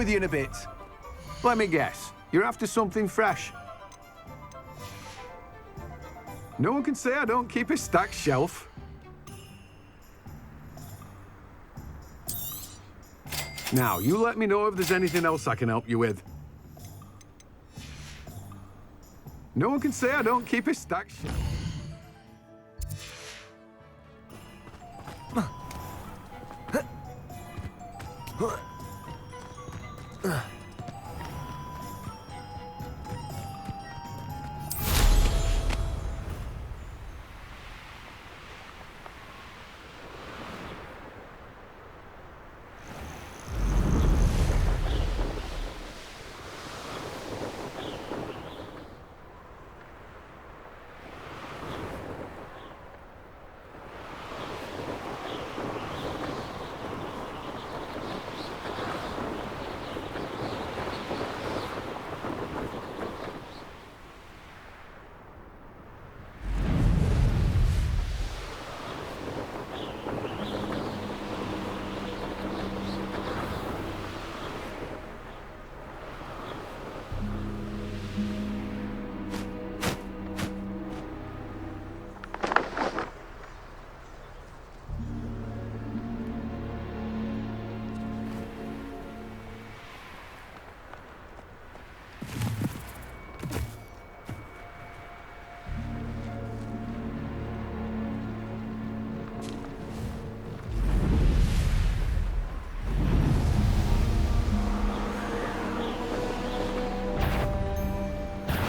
with you in a bit. Let me guess. You're after something fresh. No one can say I don't keep a stacked shelf. Now, you let me know if there's anything else I can help you with. No one can say I don't keep a stacked shelf.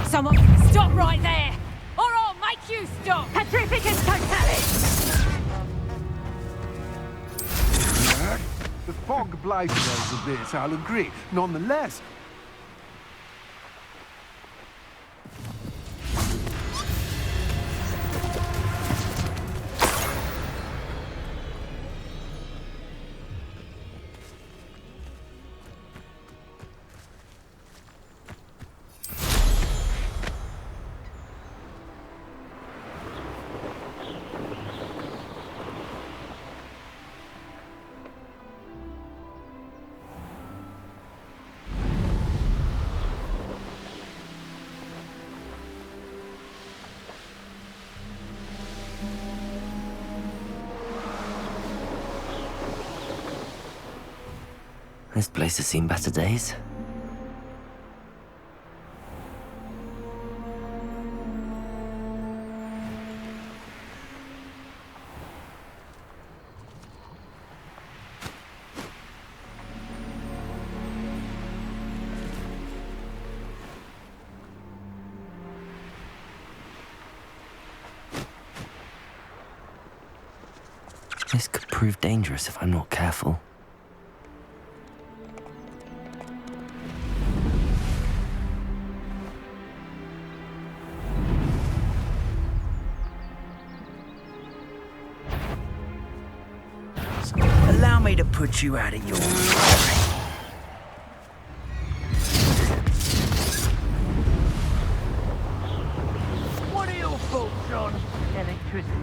Someone stop right there, or I'll make you stop. Petrificus totalis. The fog blighted us a bit, I'll agree. Nonetheless, This place has seen better days. This could prove dangerous if I'm not careful. Allow me to put you out of your misery. What are your thoughts on electricity?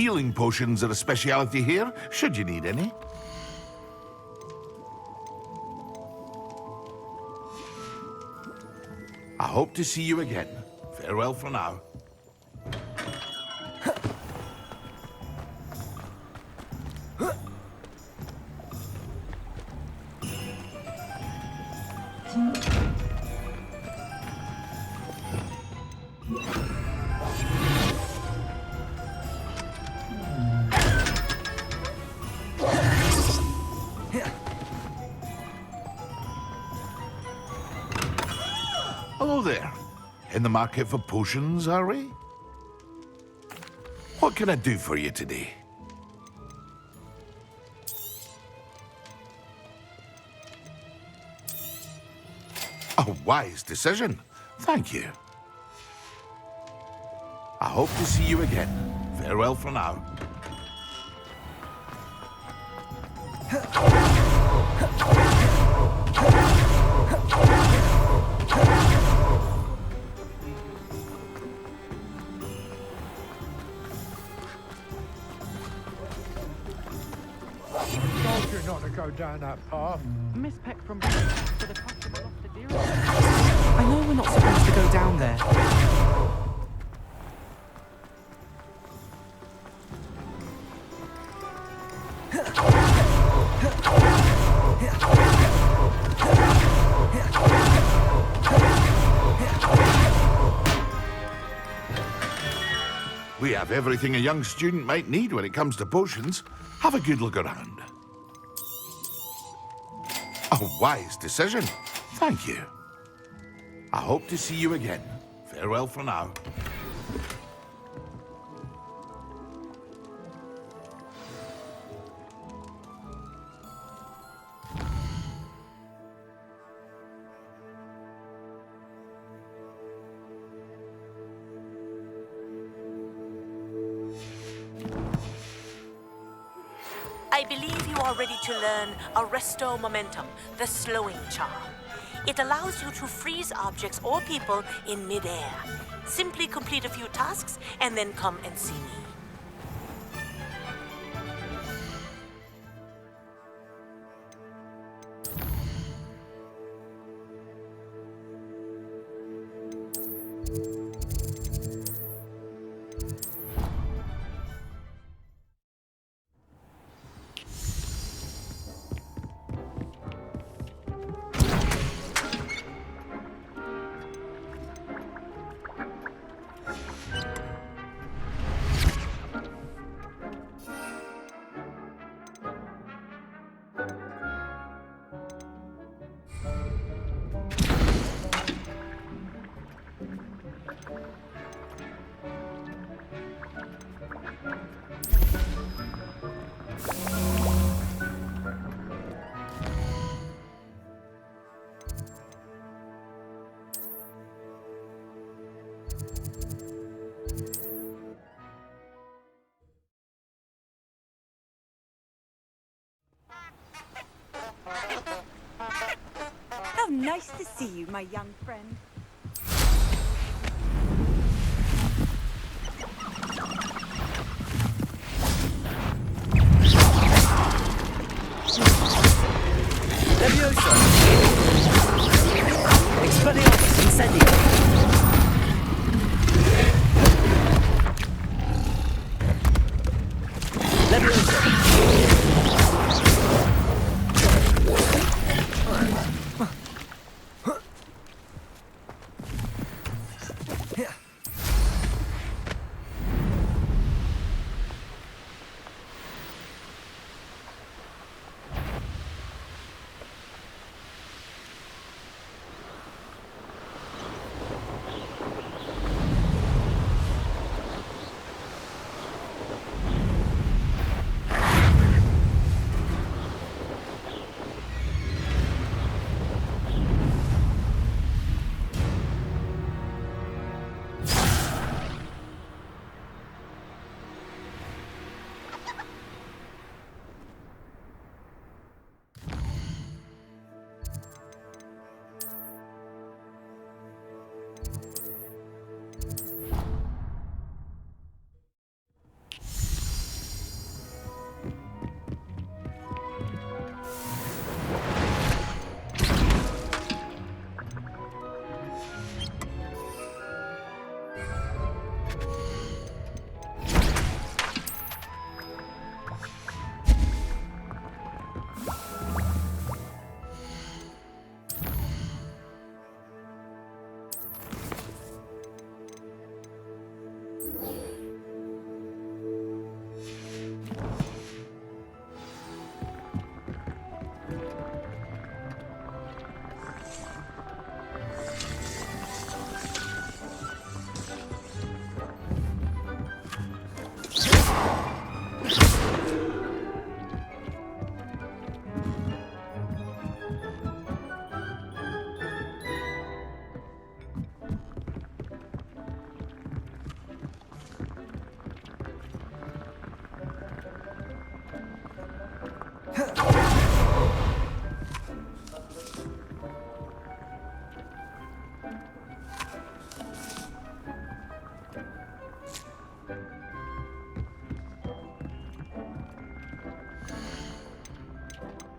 Healing potions are a speciality here, should you need any. I hope to see you again. Farewell for now. Hello there. In the market for potions, are we? What can I do for you today? A wise decision. Thank you. I hope to see you again. Farewell for now. Told you not to go down that path. Miss Peck from for the customer off the deal. I know we're not supposed to go down there. We have everything a young student might need when it comes to potions. Have a good look around. A wise decision. Thank you. I hope to see you again. Farewell for now. I believe you are ready to learn Arresto Momentum, the slowing charm. It allows you to freeze objects or people in midair. Simply complete a few tasks and then come and see me. How nice to see you, my young friend. Levioso! Expelliarmus Incendio! Levioso!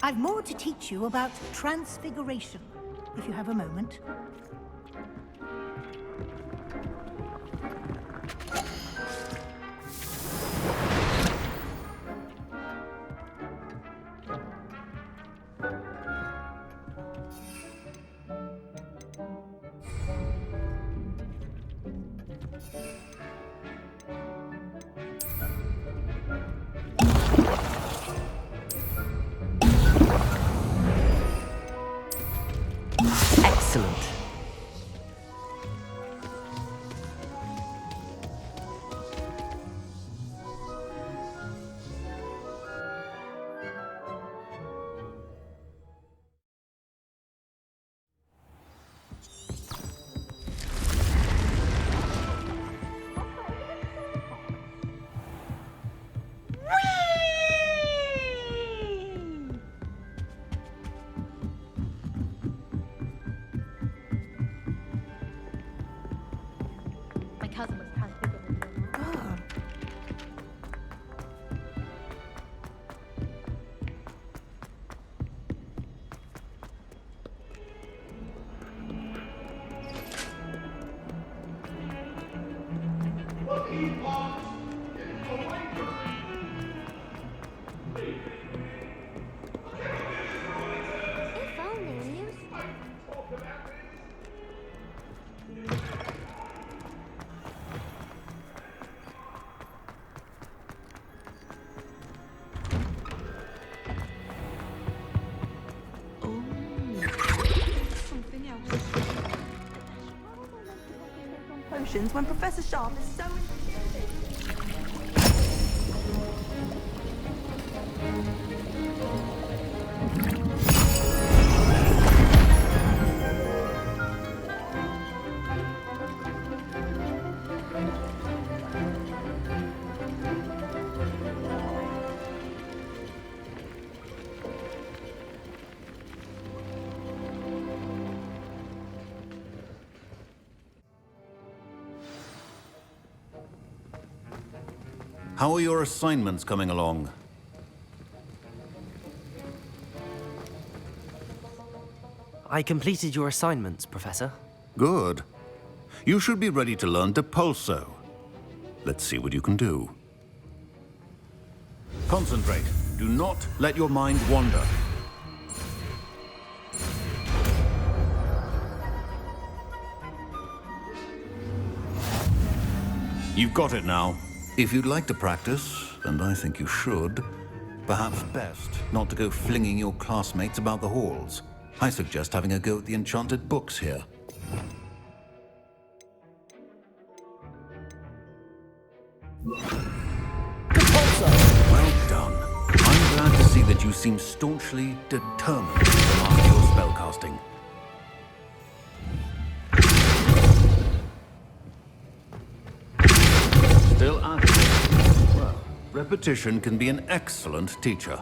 I've more to teach you about transfiguration, if you have a moment. Excellent. My cousin was transfigured. If only we knew. Something else. Potions when Professor Sharp is so. How are your assignments coming along? I completed your assignments, Professor. Good. You should be ready to learn Depulso. Let's see what you can do. Concentrate. Do not let your mind wander. You've got it now. If you'd like to practice, and I think you should, perhaps best not to go flinging your classmates about the halls. I suggest having a go at the enchanted books here. Well done. I'm glad to see that you seem staunchly determined to master your spellcasting. Still at it. Well, repetition can be an excellent teacher.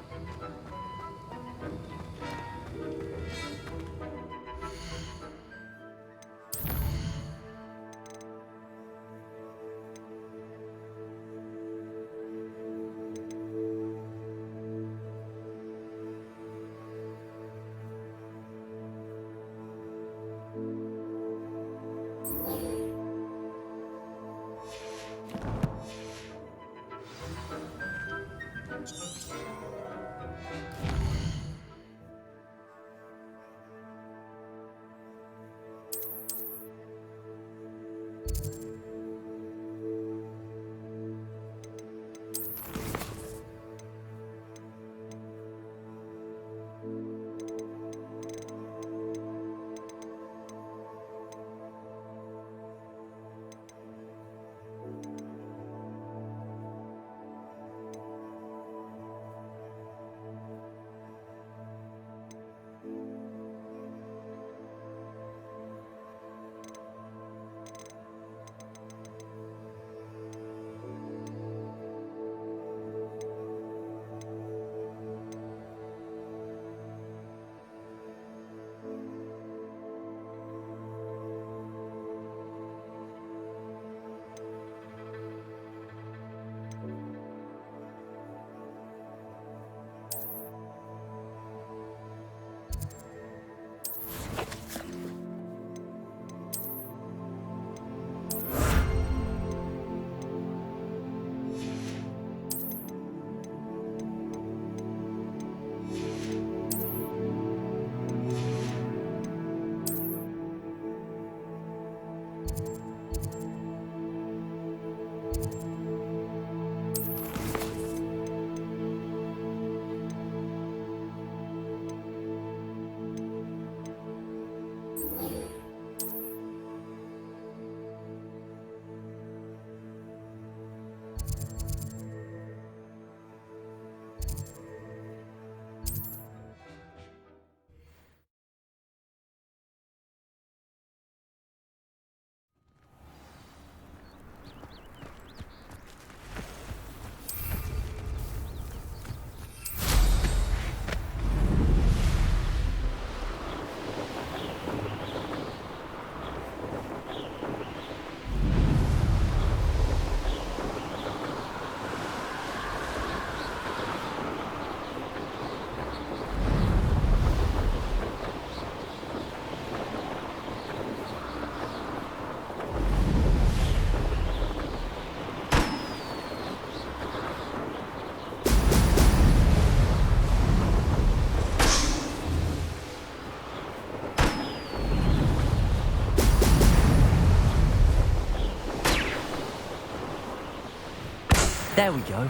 There we go.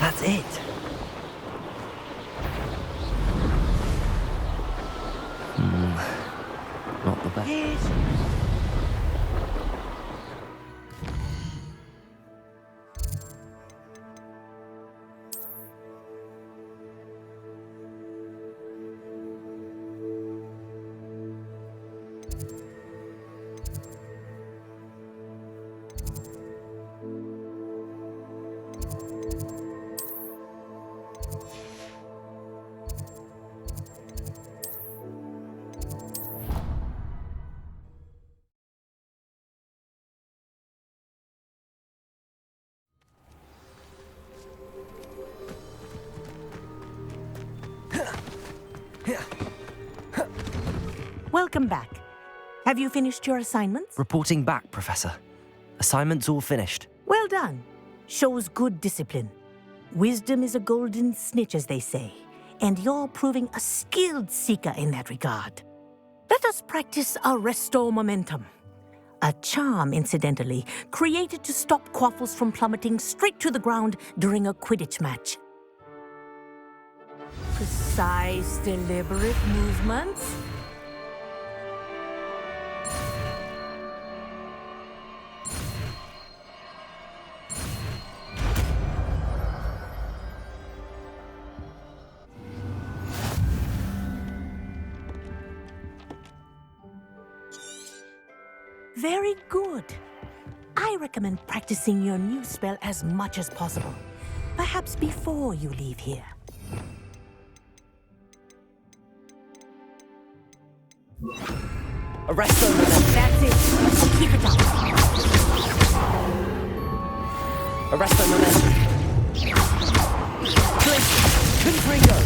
That's it. Not the best. Yes. Welcome back. Have you finished your assignments? Reporting back, Professor. Assignment's all finished. Well done. Shows good discipline. Wisdom is a golden snitch, as they say, and you're proving a skilled seeker in that regard. Let us practice Arresto Momentum. A charm, incidentally, created to stop quaffles from plummeting straight to the ground during a Quidditch match. Precise, deliberate movements. Very good. I recommend practicing your new spell as much as possible. Perhaps before you leave here. Arresto Momentum. That's it. Keep it up. Arresto Momentum. Blink. Confringo.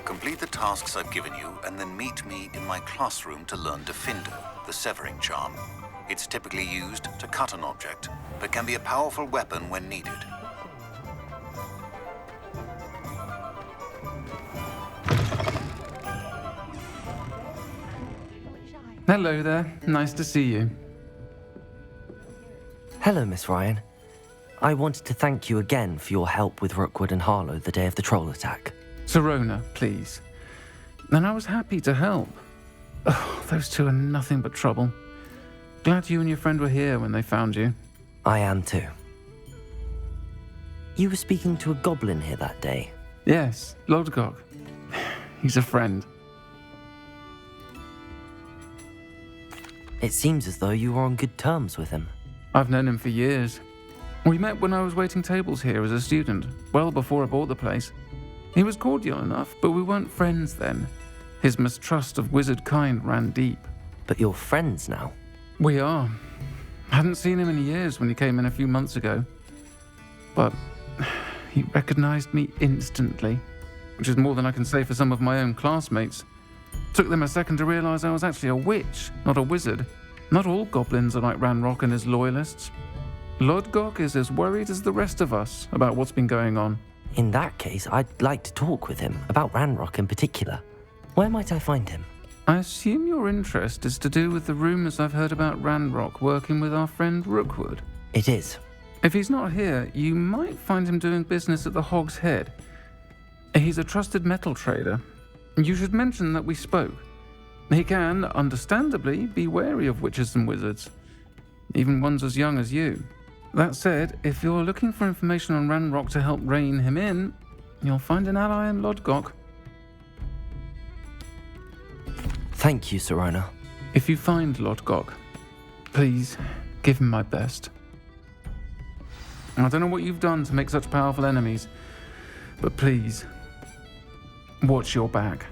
Complete the tasks I've given you, and then meet me in my classroom to learn Defender, the severing charm. It's typically used to cut an object, but can be a powerful weapon when needed. Hello there. Nice to see you. Hello, Miss Ryan. I wanted to thank you again for your help with Rookwood and Harlow the day of the troll attack. Sirona, please. And I was happy to help. Oh, those two are nothing but trouble. Glad you and your friend were here when they found you. I am too. You were speaking to a goblin here that day. Yes, Lodgok. He's a friend. It seems as though you were on good terms with him. I've known him for years. We met when I was waiting tables here as a student, well before I bought the place. He was cordial enough, but we weren't friends then. His mistrust of wizard kind ran deep. But you're friends now? We are. Hadn't seen him in years when he came in a few months ago. But he recognized me instantly, which is more than I can say for some of my own classmates. Took them a second to realize I was actually a witch, not a wizard. Not all goblins are like Ranrok and his loyalists. Lodgok is as worried as the rest of us about what's been going on. In that case, I'd like to talk with him, about Ranrok in particular. Where might I find him? I assume your interest is to do with the rumors I've heard about Ranrok working with our friend Rookwood. It is. If he's not here, you might find him doing business at the Hog's Head. He's a trusted metal trader. You should mention that we spoke. He can, understandably, be wary of witches and wizards, even ones as young as you. That said, if you're looking for information on Ranrok to help rein him in, you'll find an ally in Lodgok. Thank you, Sirona. If you find Lodgok, please give him my best. I don't know what you've done to make such powerful enemies, but please, watch your back.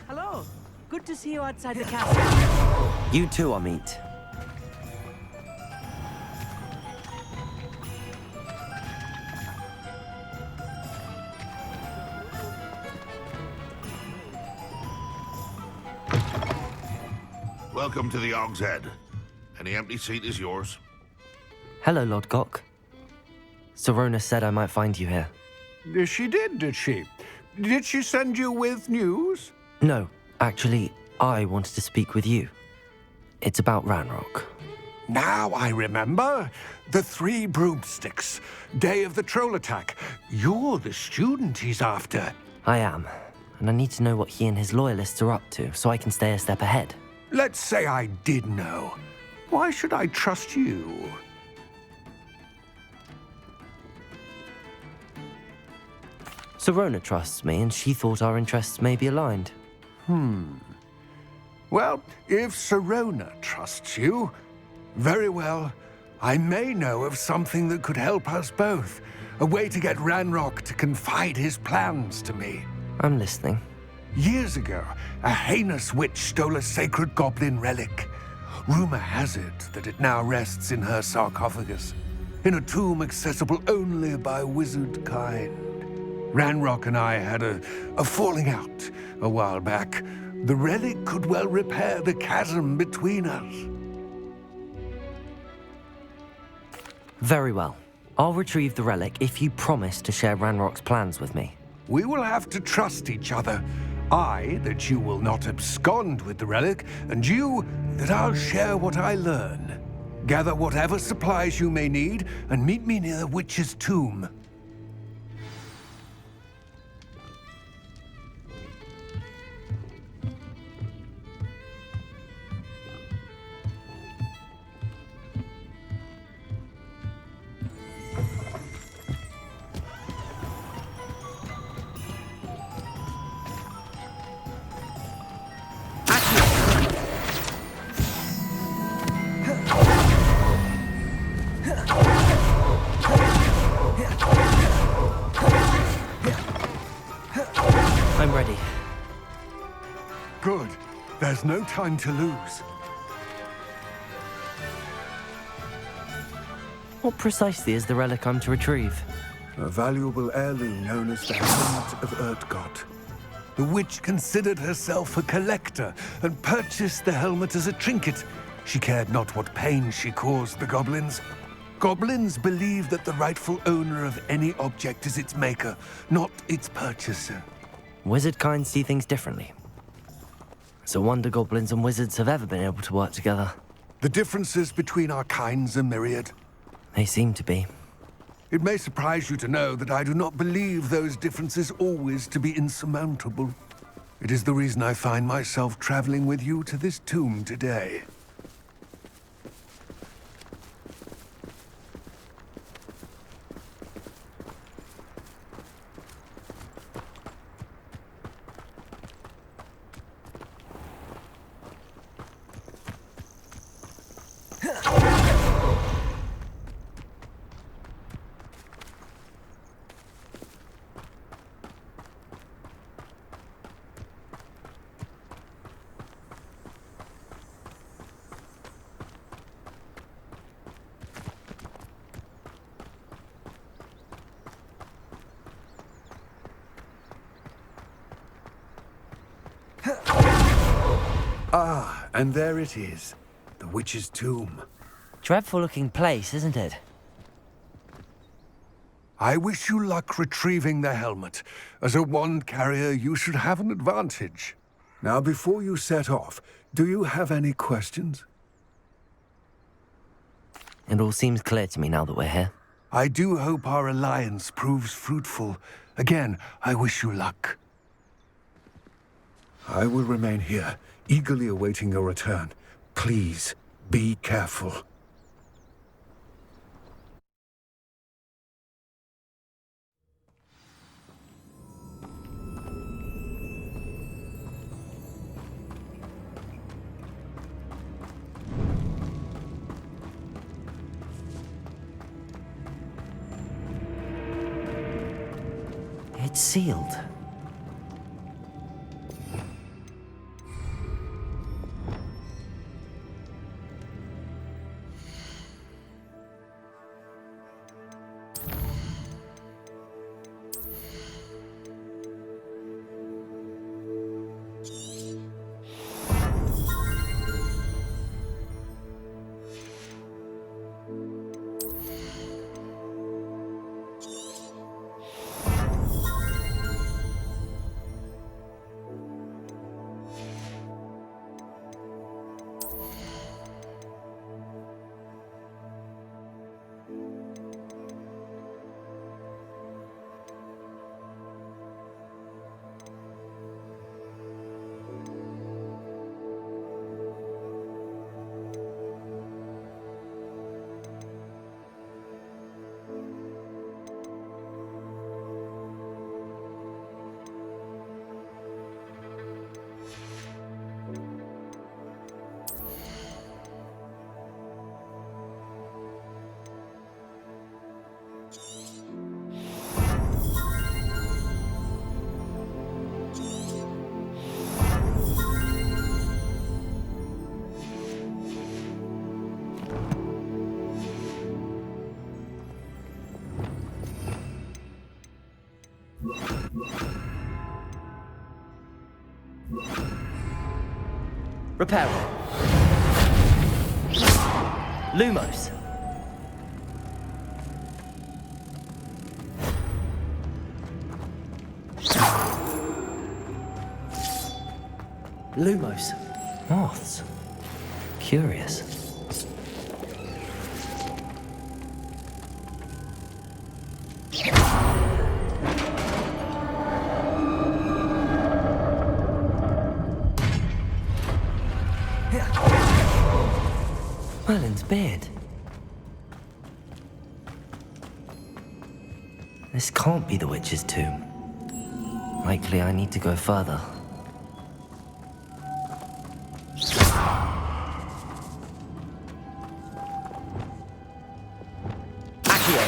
Hello. Good to see you outside the castle. You too, Amit. Welcome to the Hog's Head. Any empty seat is yours. Hello, Lodgok. Sirona said I might find you here. She did she? Did she send you with news? No, actually, I wanted to speak with you. It's about Ranrok. Now I remember. The 3 broomsticks. Day of the troll attack. You're the student he's after. I am, and I need to know what he and his loyalists are up to so I can stay a step ahead. Let's say I did know. Why should I trust you? Sirona trusts me, and she thought our interests may be aligned. Well, if Sirona trusts you, very well. I may know of something that could help us both. A way to get Ranrok to confide his plans to me. I'm listening. Years ago, a heinous witch stole a sacred goblin relic. Rumor has it that it now rests in her sarcophagus, in a tomb accessible only by wizard kind. Ranrok and I had a falling out a while back. The relic could well repair the chasm between us. Very well. I'll retrieve the relic if you promise to share Ranrock's plans with me. We will have to trust each other. I, that you will not abscond with the relic, and you, that I'll share what I learn. Gather whatever supplies you may need, and meet me near the witch's tomb. Good. There's no time to lose. What precisely is the relic I'm to retrieve? A valuable heirloom known as the Helmet of Erdgott. The witch considered herself a collector and purchased the helmet as a trinket. She cared not what pain she caused the goblins. Goblins believe that the rightful owner of any object is its maker, not its purchaser. Wizard kind see things differently. It's a wonder goblins and wizards have ever been able to work together. The differences between our kinds are myriad. They seem to be. It may surprise you to know that I do not believe those differences always to be insurmountable. It is the reason I find myself traveling with you to this tomb today. Ah, and there it is. The witch's tomb. Dreadful looking place, isn't it? I wish you luck retrieving the helmet. As a wand carrier, you should have an advantage. Now, before you set off, do you have any questions? It all seems clear to me now that we're here. I do hope our alliance proves fruitful. Again, I wish you luck. I will remain here, eagerly awaiting your return. Please, be careful. It's sealed. Repair. Lumos. Lumos. Moths. Curious. Merlin's beard. This can't be the witch's tomb. Likely I need to go further. Accio.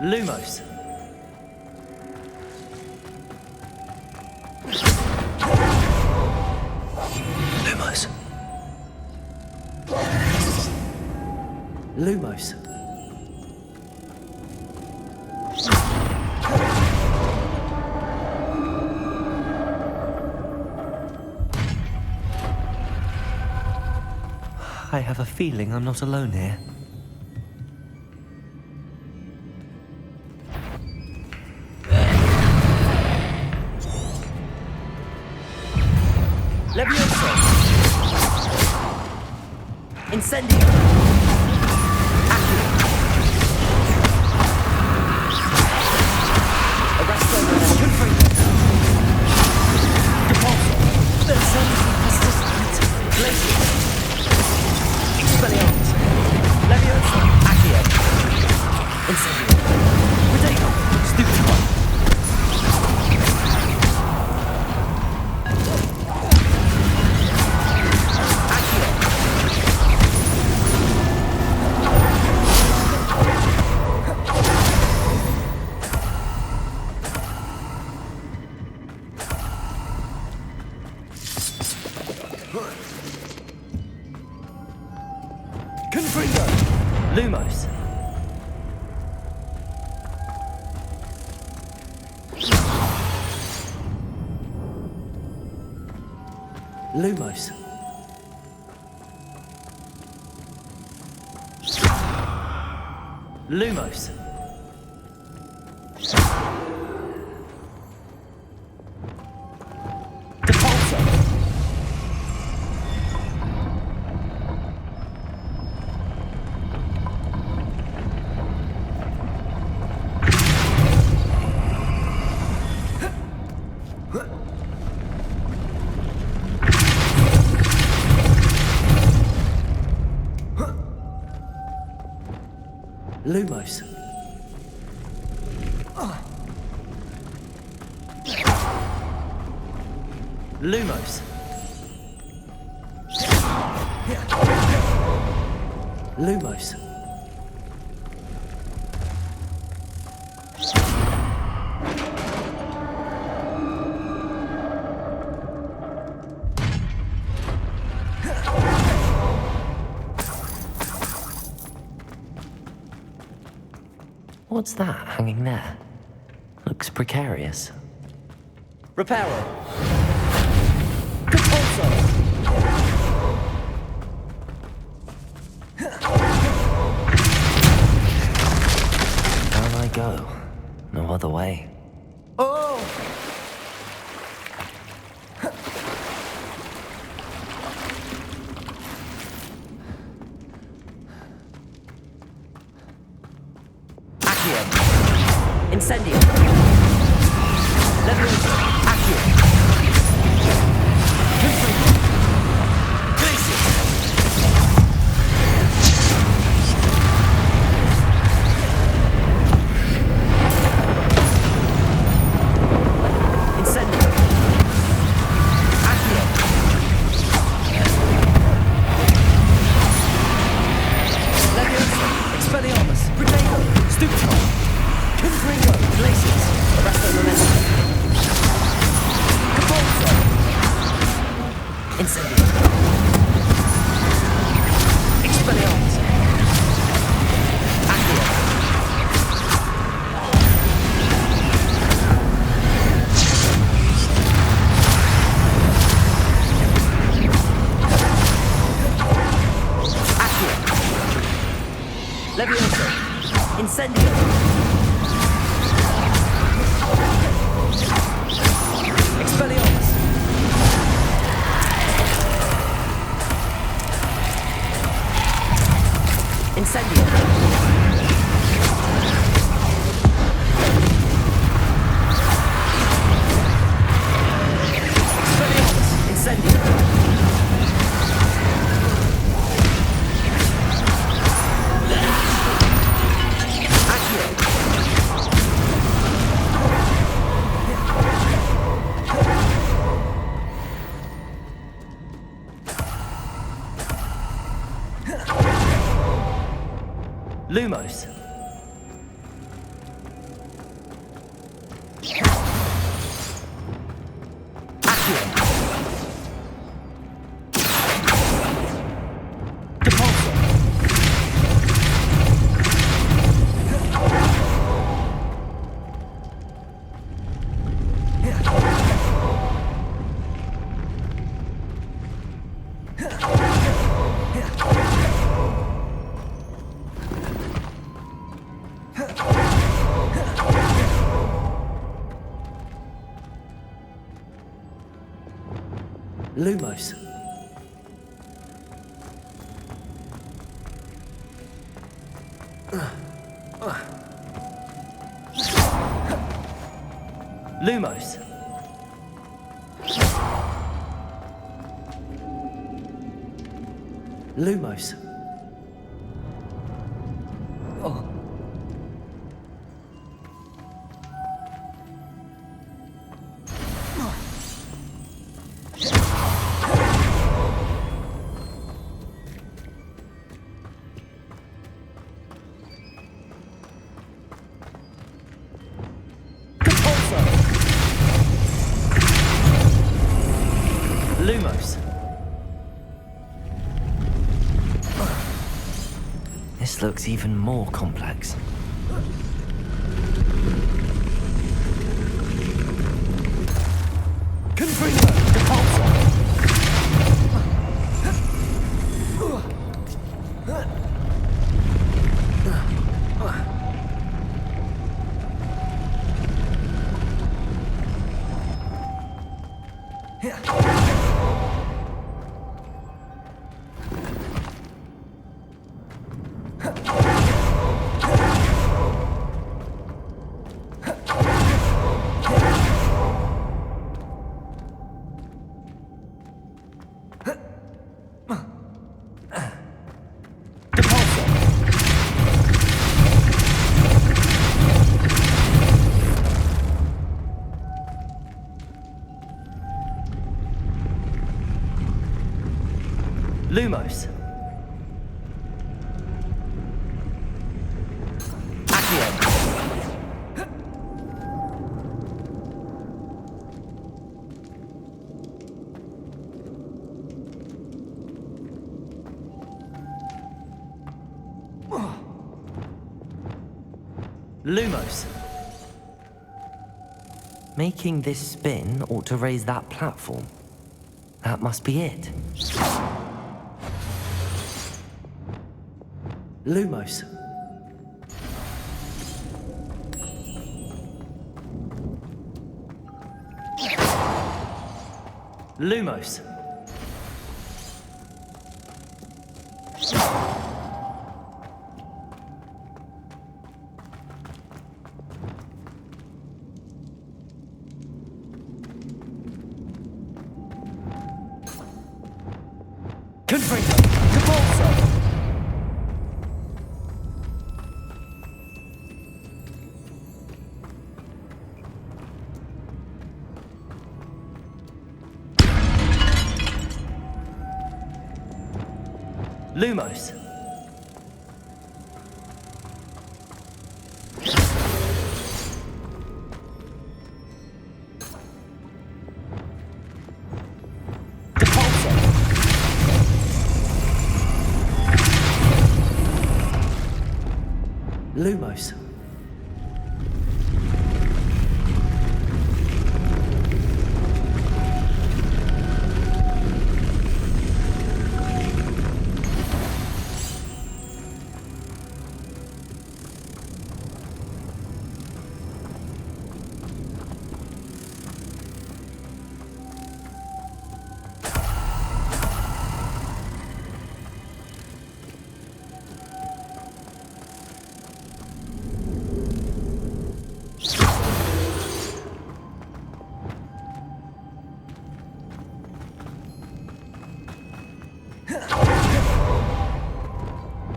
Lumos. Lumos. I have a feeling I'm not alone here. Levioso! Incendio! Accio! Arresto! Confringo! Repulso! Berserk! Persistent! Glacier! Expelliarmus! Levioso! Accio! Incendio! Ridiculous! Stupefy! Lumos. Lumos. Lumos. Repulso. Lumos. Lumos. Lumos. What's that hanging there? Looks precarious. Reparo! Compulso! Down I go. No other way. Oh! Incendio. Levioso. Accio. Confringo. Glacier. Incendio. Accio. Levioso. Expelliarmus. Potato. Stupefy. Confringo, Glaciers, Arresto Momentum. Compulso. Incendio. Expelliarmus. Accio. Accio. Levioso. Incendio. Expelliarmus. Incendio. Expelliarmus. Incendio. Accio. Lumos. Lumos. Lumos. Oh. Lumos. This looks even more complex. Confringo, Depulsor. Lumos. Accio. Lumos. Making this spin ought to raise that platform. That must be it. Lumos. Lumos. Confringo, Depulsor. Lumos. Depulsor. Lumos.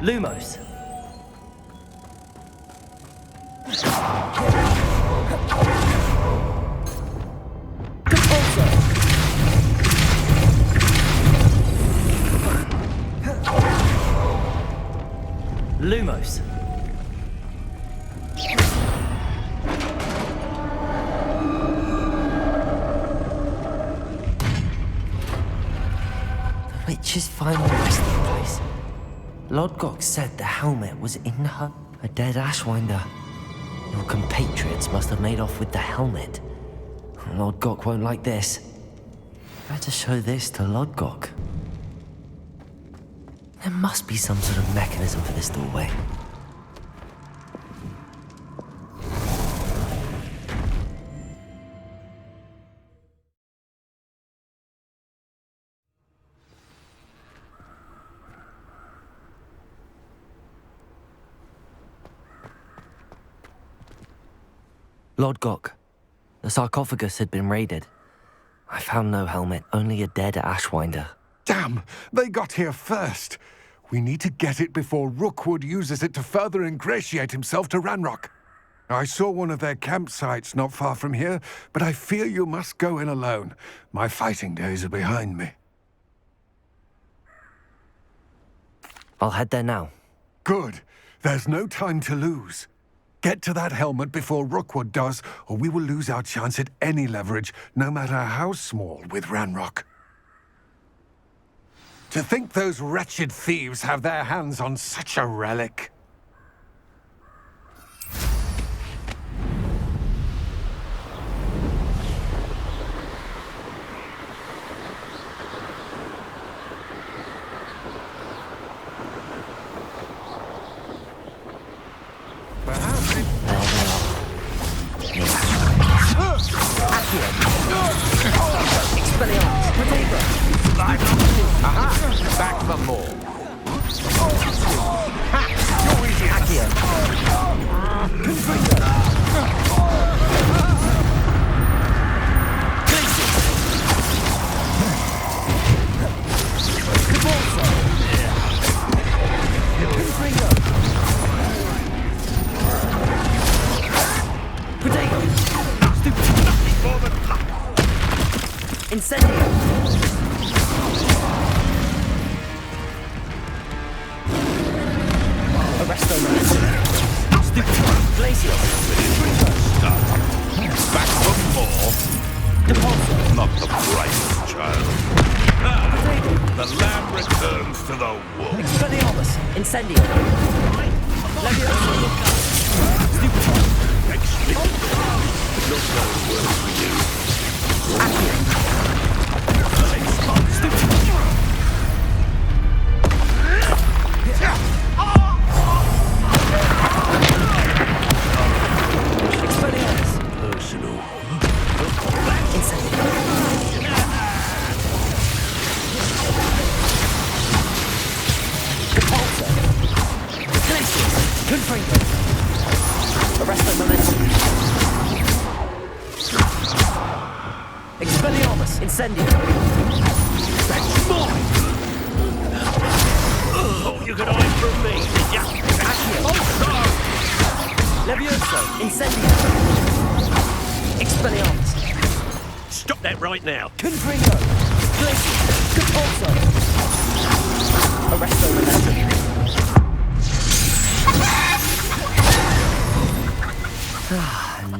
Lumos. Depulsor. Lumos. The witch's final resting place. Lodgok said the helmet was in her. A dead Ashwinder. Your compatriots must have made off with the helmet. Lodgok won't like this. Better show this to Lodgok. There must be some sort of mechanism for this doorway. Lodgok. The sarcophagus had been raided. I found no helmet, only a dead Ashwinder. Damn! They got here first. We need to get it before Rookwood uses it to further ingratiate himself to Ranrok. I saw one of their campsites not far from here, but I fear you must go in alone. My fighting days are behind me. I'll head there now. Good. There's no time to lose. Get to that helmet before Rookwood does, or we will lose our chance at any leverage, no matter how small, with Ranrok. To think those wretched thieves have their hands on such a relic. Back for more. Incendio! Arresto Glacial! Back for more. Depulso! Not the price, child. The lamb returns to the wolf. Expelliarmus! Incendio! Levioso! Look no worse for you. Accio! Personal. Incendio! Depulso! Glacial! Confringo! Arresto Momentum! Expelliarmus! Incendio! That's mine! Oh, you could hide from me, did ya? Accio! Levioso! Incendio! Expelliarmus! Stop that right now. Confringo! Glacial! Depulso! Arresto Momentum!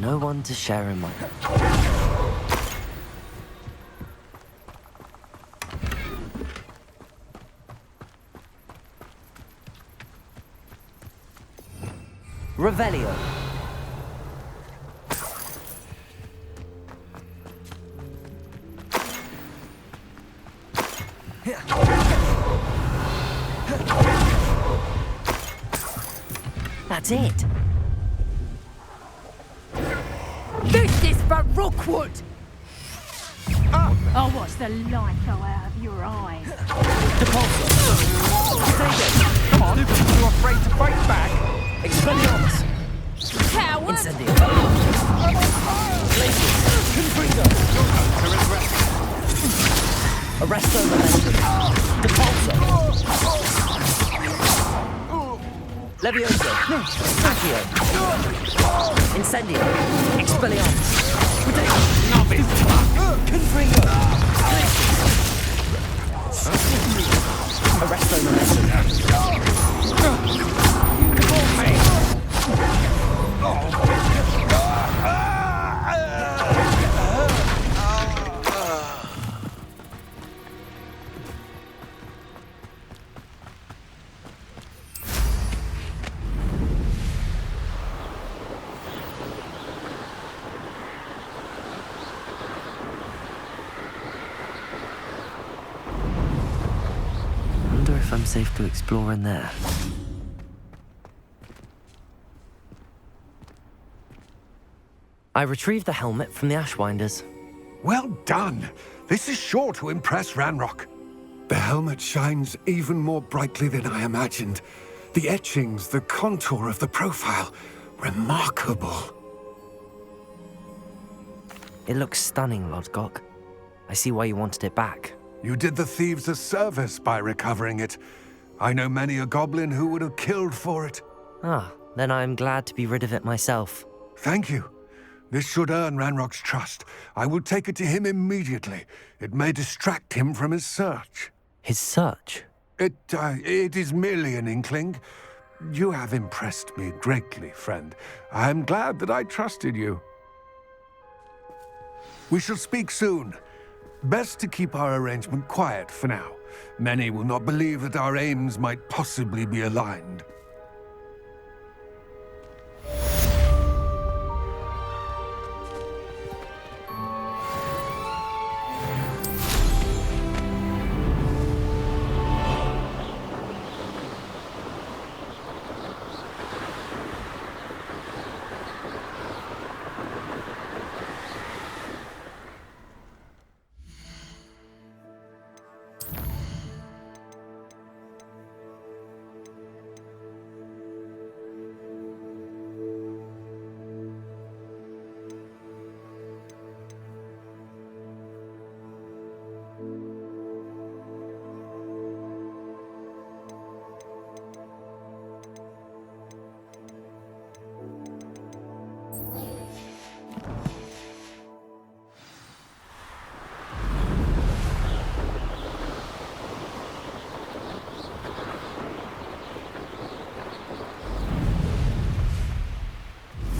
No one to share in my... Revelio. That's it. This is for Rookwood! I'll watch the light go out of your eyes. Depulso. Come on, you're afraid to fight back? Expelliarmus. Coward! Incendio. Glacial. Confringo. Arresto Momentum. Depulso. Levioso. Accio. Incendio. Expelliarmus. Novice. Confringo. Arresto Momentum. Wonder if I'm safe to explore in there. I retrieved the helmet from the Ashwinders. Well done! This is sure to impress Ranrok. The helmet shines even more brightly than I imagined. The etchings, the contour of the profile. Remarkable. It looks stunning, Lodgok. I see why you wanted it back. You did the thieves a service by recovering it. I know many a goblin who would have killed for it. Ah, then I'm glad to be rid of it myself. Thank you. This should earn Ranrok's trust. I will take it to him immediately. It may distract him from his search. His search? It is merely an inkling. You have impressed me greatly, friend. I am glad that I trusted you. We shall speak soon. Best to keep our arrangement quiet for now. Many will not believe that our aims might possibly be aligned.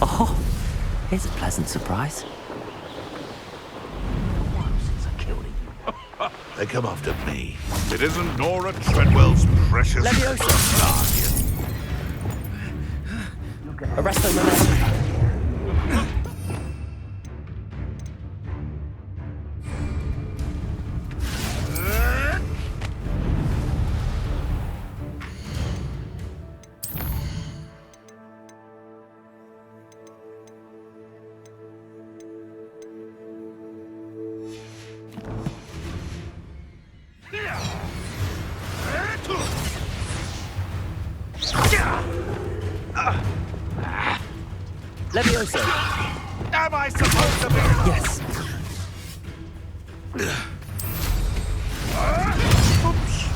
Oh, here's a pleasant surprise. They come after me. It isn't Nora Treadwell's precious guardian. Arrest them, momentum. Levioso. Am I supposed to be? Yes. Oops.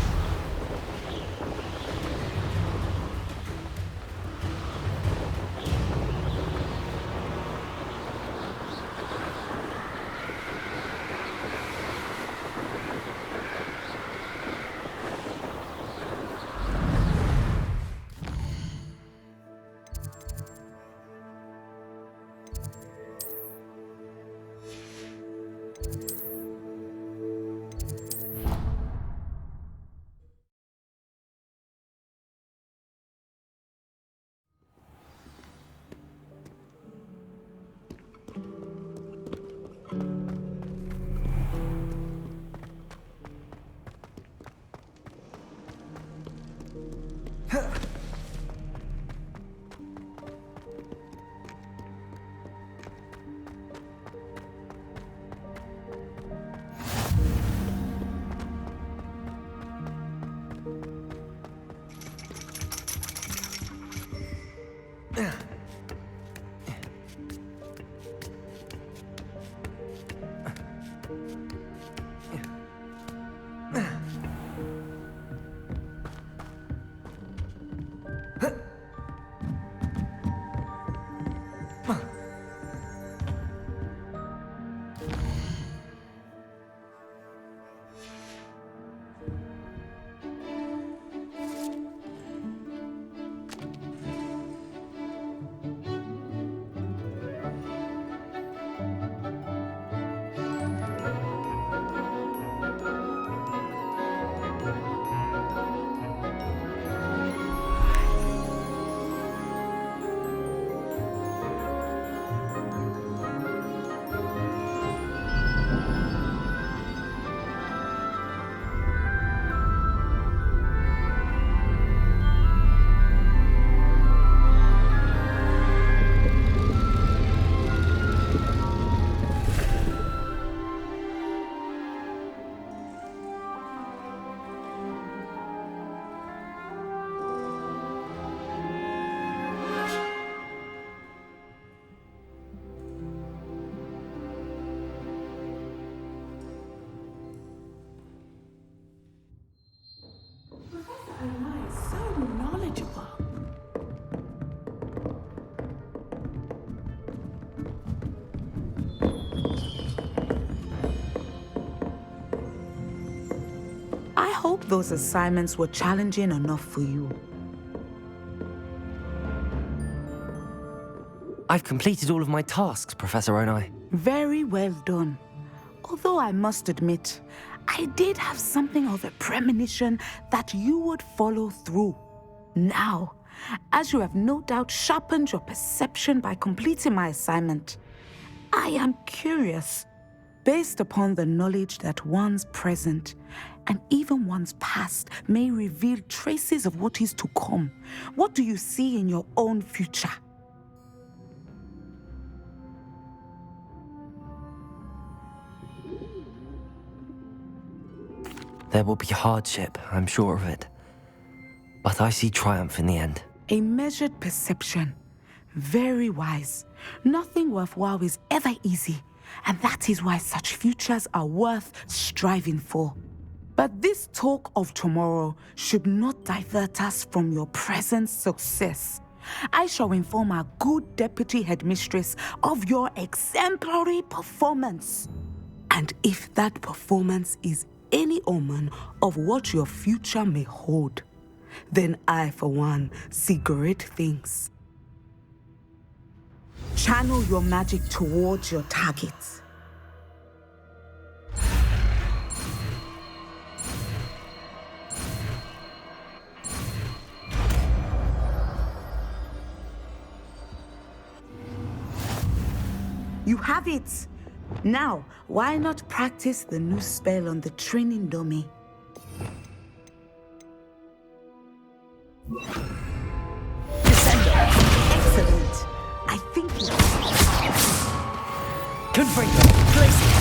hope those assignments were challenging enough for you. I've completed all of my tasks, Professor Onai. Very well done. Although I must admit, I did have something of a premonition that you would follow through. Now, as you have no doubt sharpened your perception by completing my assignment, I am curious, based upon the knowledge that one's present and even one's past may reveal traces of what is to come. What do you see in your own future? There will be hardship, I'm sure of it. But I see triumph in the end. A measured perception. Very wise. Nothing worthwhile is ever easy, and that is why such futures are worth striving for. But this talk of tomorrow should not divert us from your present success. I shall inform our good deputy headmistress of your exemplary performance. And if that performance is any omen of what your future may hold, then I, for one, see great things. Channel your magic towards your targets. You have it! Now, why not practice the new spell on the training dummy? Excellent. I think you... Confringo, place it.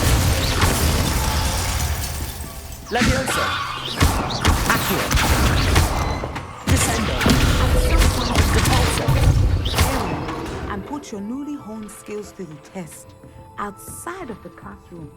Leviosa. Accurate. Descendo. Depulso. And put your newly honed skills to the test outside of the classroom.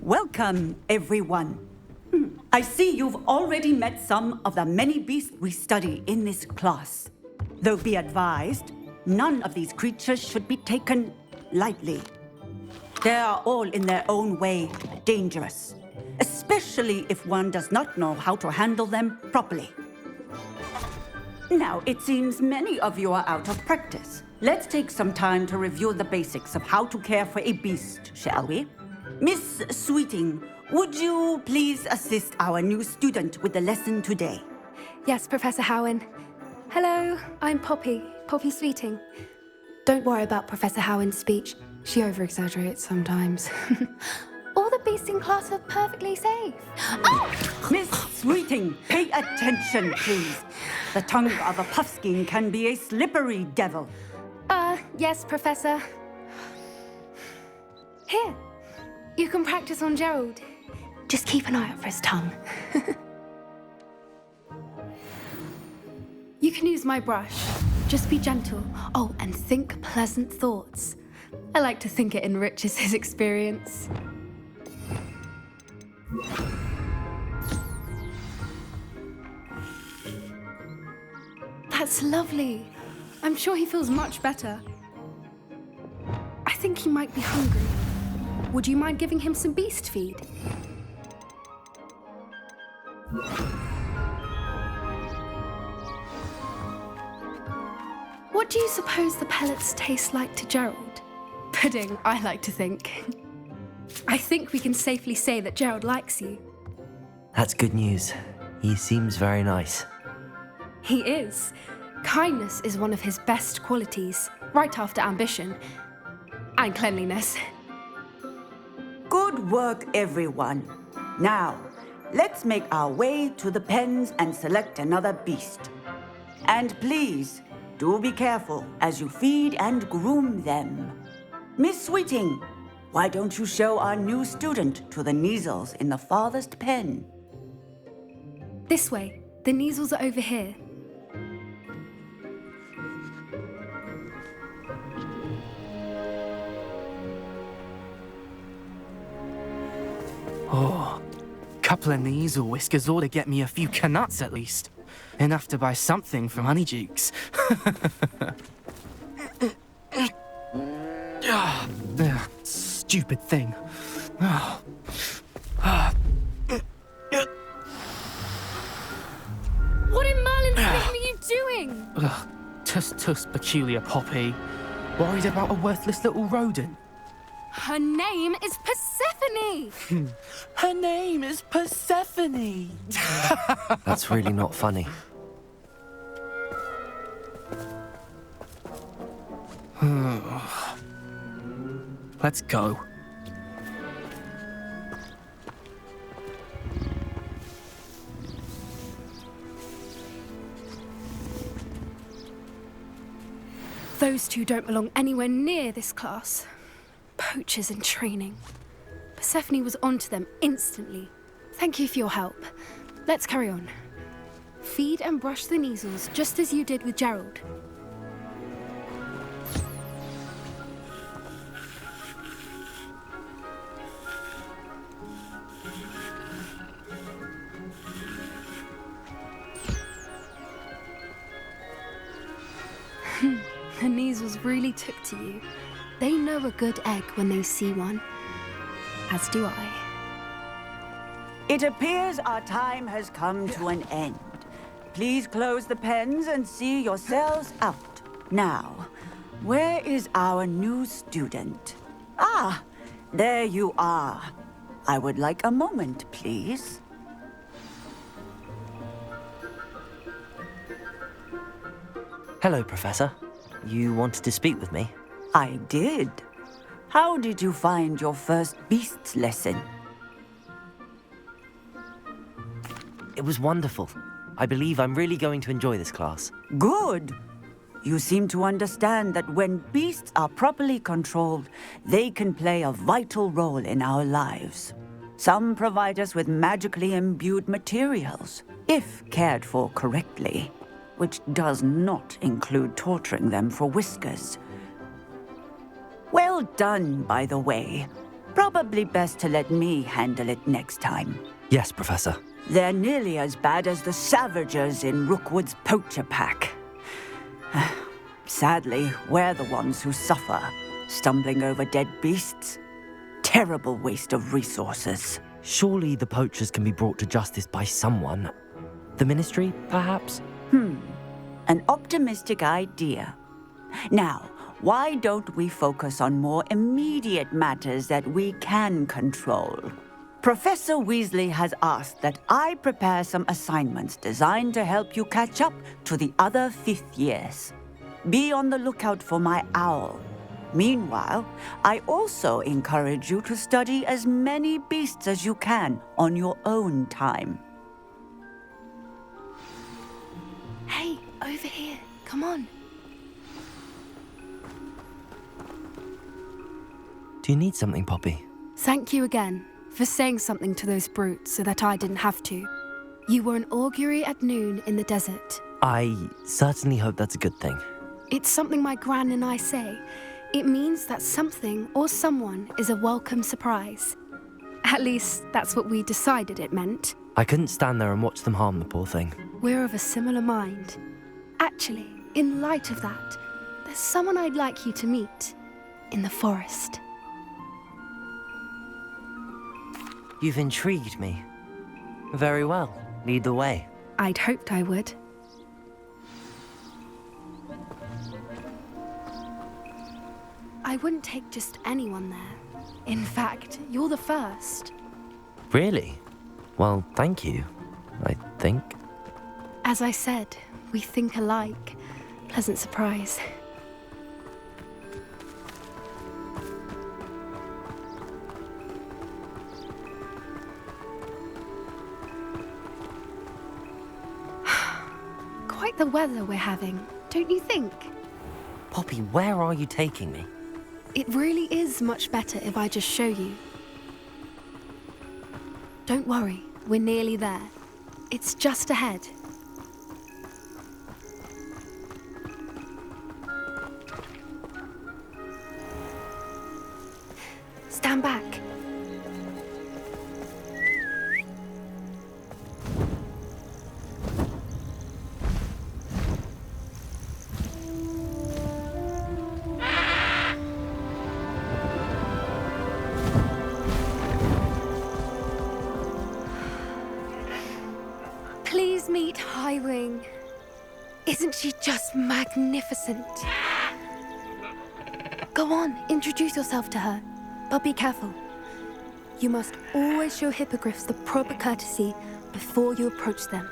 Welcome, everyone. I see you've already met some of the many beasts we study in this class. Though be advised, none of these creatures should be taken lightly. They are all in their own way dangerous, especially if one does not know how to handle them properly. Now, it seems many of you are out of practice. Let's take some time to review the basics of how to care for a beast, shall we? Miss Sweeting, would you please assist our new student with the lesson today? Yes, Professor Howen. Hello, I'm Poppy Sweeting. Don't worry about Professor Howen's speech. She over-exaggerates sometimes. All the beasts in class are perfectly safe. Oh! Miss Sweeting, pay attention, please. The tongue of a puffskein can be a slippery devil. Yes, Professor. Here. You can practice on Gerald. Just keep an eye out for his tongue. You can use my brush. Just be gentle. Oh, and think pleasant thoughts. I like to think it enriches his experience. That's lovely. I'm sure he feels much better. I think he might be hungry. Would you mind giving him some beast feed? What do you suppose the pellets taste like to Gerald? Pudding, I like to think. I think we can safely say that Gerald likes you. That's good news. He seems very nice. He is. Kindness is one of his best qualities, right after ambition and cleanliness. Good work, everyone. Now, let's make our way to the pens and select another beast. And please, do be careful as you feed and groom them. Miss Sweeting, why don't you show our new student to the Neasels in the farthest pen? This way. The Neasels are over here. Oh, couple of Neasel whiskers ought to get me a few canuts at least. Enough to buy something from Honeydukes. Stupid thing. What in Merlin's name are you doing? Tuss, peculiar Poppy. Worried about a worthless little rodent. Her name is Persephone! Her name is Persephone! That's really not funny. Let's go. Those two don't belong anywhere near this class. Poachers in training. Persephone was onto them instantly. Thank you for your help. Let's carry on. Feed and brush the Neasels just as you did with Gerald. The Neasels really took to you. They know a good egg when they see one. As do I. It appears our time has come to an end. Please close the pens and see yourselves out. Now, where is our new student? Ah, there you are. I would like a moment, please. Hello, Professor. You wanted to speak with me? I did. How did you find your first beasts lesson? It was wonderful. I believe I'm really going to enjoy this class. Good. You seem to understand that when beasts are properly controlled, they can play a vital role in our lives. Some provide us with magically imbued materials, if cared for correctly, which does not include torturing them for whiskers. Well done, by the way. Probably best to let me handle it next time. Yes, Professor. They're nearly as bad as the Savagers in Rookwood's poacher pack. Sadly, we're the ones who suffer, stumbling over dead beasts. Terrible waste of resources. Surely the poachers can be brought to justice by someone. The Ministry, perhaps? An optimistic idea. Now, why don't we focus on more immediate matters that we can control? Professor Weasley has asked that I prepare some assignments designed to help you catch up to the other 5th years. Be on the lookout for my owl. Meanwhile, I also encourage you to study as many beasts as you can on your own time. Hey, over here. Come on. Do you need something, Poppy? Thank you again for saying something to those brutes so that I didn't have to. You were an augury at noon in the desert. I certainly hope that's a good thing. It's something my gran and I say. It means that something or someone is a welcome surprise. At least, that's what we decided it meant. I couldn't stand there and watch them harm the poor thing. We're of a similar mind. Actually, in light of that, there's someone I'd like you to meet in the forest. You've intrigued me. Very well. Lead the way. I'd hoped I would. I wouldn't take just anyone there. In fact, you're the first. Really? Well, thank you, I think. As I said, we think alike. Pleasant surprise. like the weather we're having, don't you think? Poppy, where are you taking me? It really is much better if I just show you. Don't worry, we're nearly there. It's just ahead. Stand back. Please meet Highwing. Isn't she just magnificent? Go on, introduce yourself to her. But be careful. You must always show hippogriffs the proper courtesy before you approach them.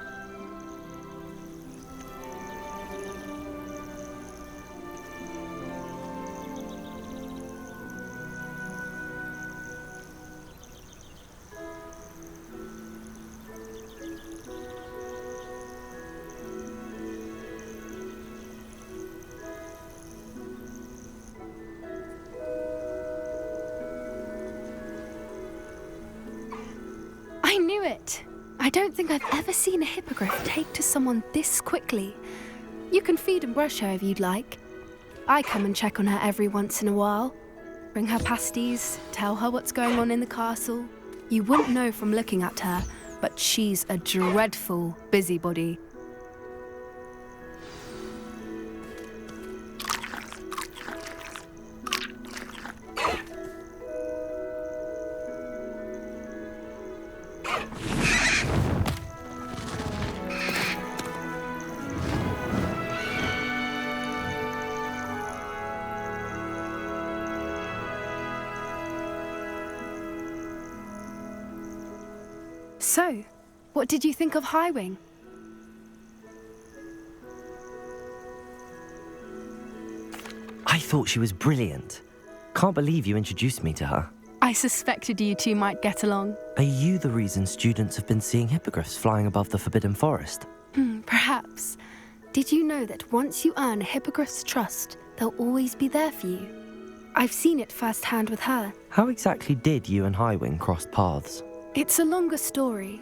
I knew it! I don't think I've ever seen a hippogriff take to someone this quickly. You can feed and brush her if you'd like. I come and check on her every once in a while. Bring her pasties, tell her what's going on in the castle. You wouldn't know from looking at her, but she's a dreadful busybody. So, what did you think of Highwing? I thought she was brilliant. Can't believe you introduced me to her. I suspected you two might get along. Are you the reason students have been seeing hippogriffs flying above the Forbidden Forest? Perhaps. Did you know that once you earn a hippogriff's trust, they'll always be there for you? I've seen it firsthand with her. How exactly did you and Highwing cross paths? It's a longer story,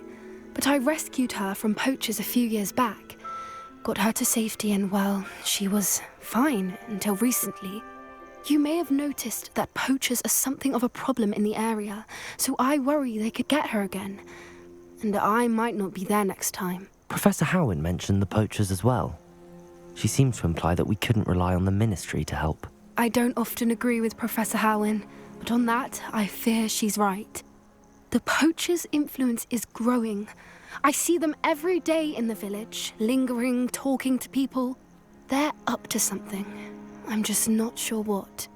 but I rescued her from poachers a few years back. Got her to safety and, well, she was fine until recently. You may have noticed that poachers are something of a problem in the area, so I worry they could get her again. And I might not be there next time. Professor Howin mentioned the poachers as well. She seemed to imply that we couldn't rely on the Ministry to help. I don't often agree with Professor Howin, but on that, I fear she's right. The poachers' influence is growing. I see them every day in the village, lingering, talking to people. They're up to something. I'm just not sure what.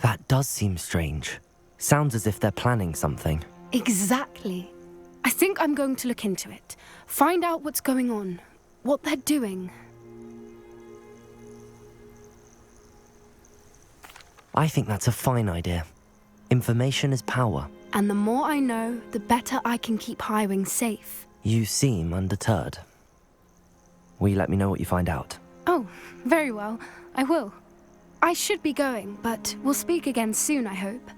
That does seem strange. Sounds as if they're planning something. Exactly. I think I'm going to look into it. Find out what's going on, what they're doing. I think that's a fine idea. Information is power. And the more I know, the better I can keep Highwing safe. You seem undeterred. Will you let me know what you find out? Oh, very well. I will. I should be going, but we'll speak again soon, I hope.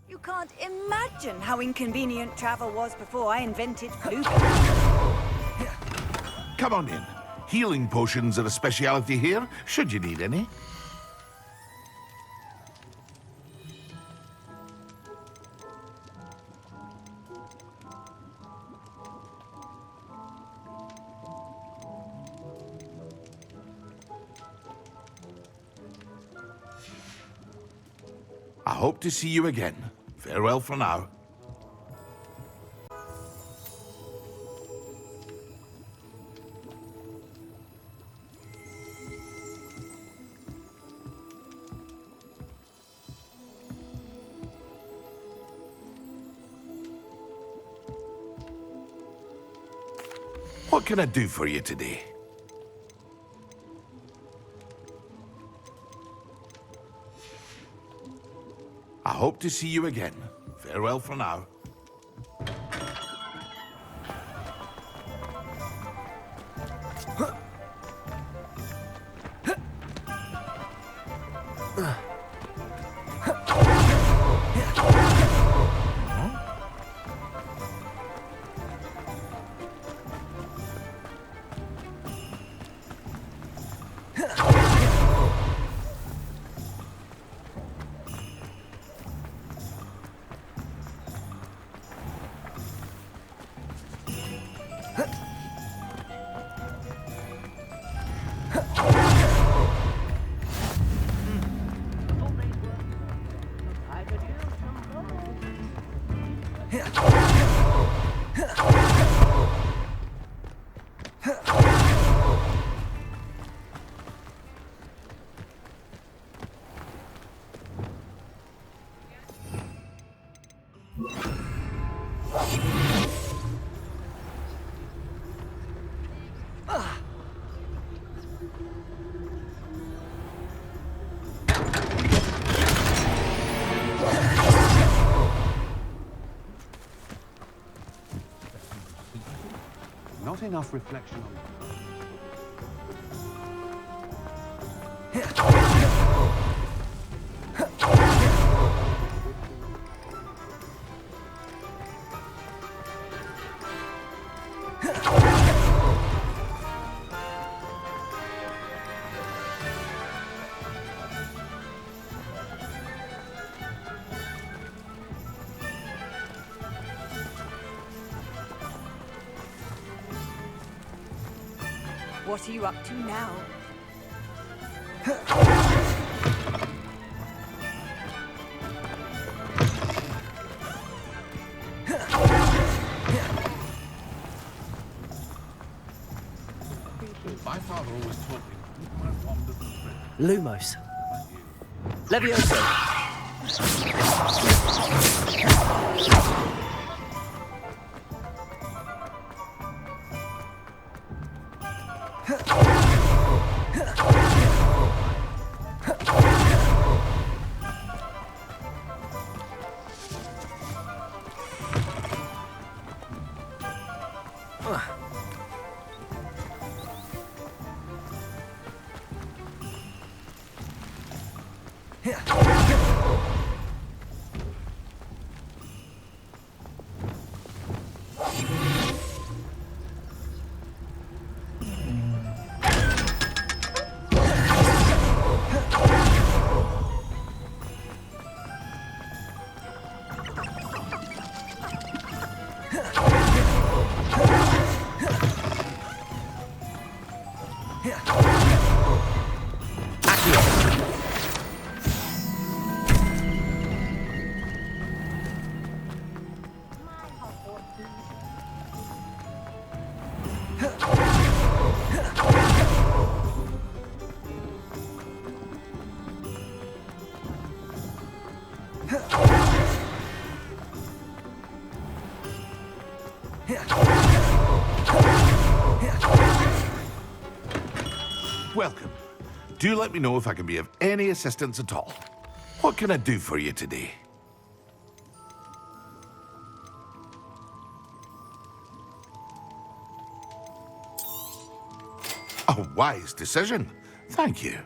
You can't imagine how inconvenient travel was before I invented looping. Come on in. Healing potions are a speciality here, should you need any. I hope to see you again. Farewell for now. What can I do for you today? I hope to see you again. Farewell for now. Not enough reflection on What are you up to now? My father always taught me when one doesn't Lumos. Levioso. Welcome. Do let me know if I can be of any assistance at all. What can I do for you today? A wise decision. Thank you.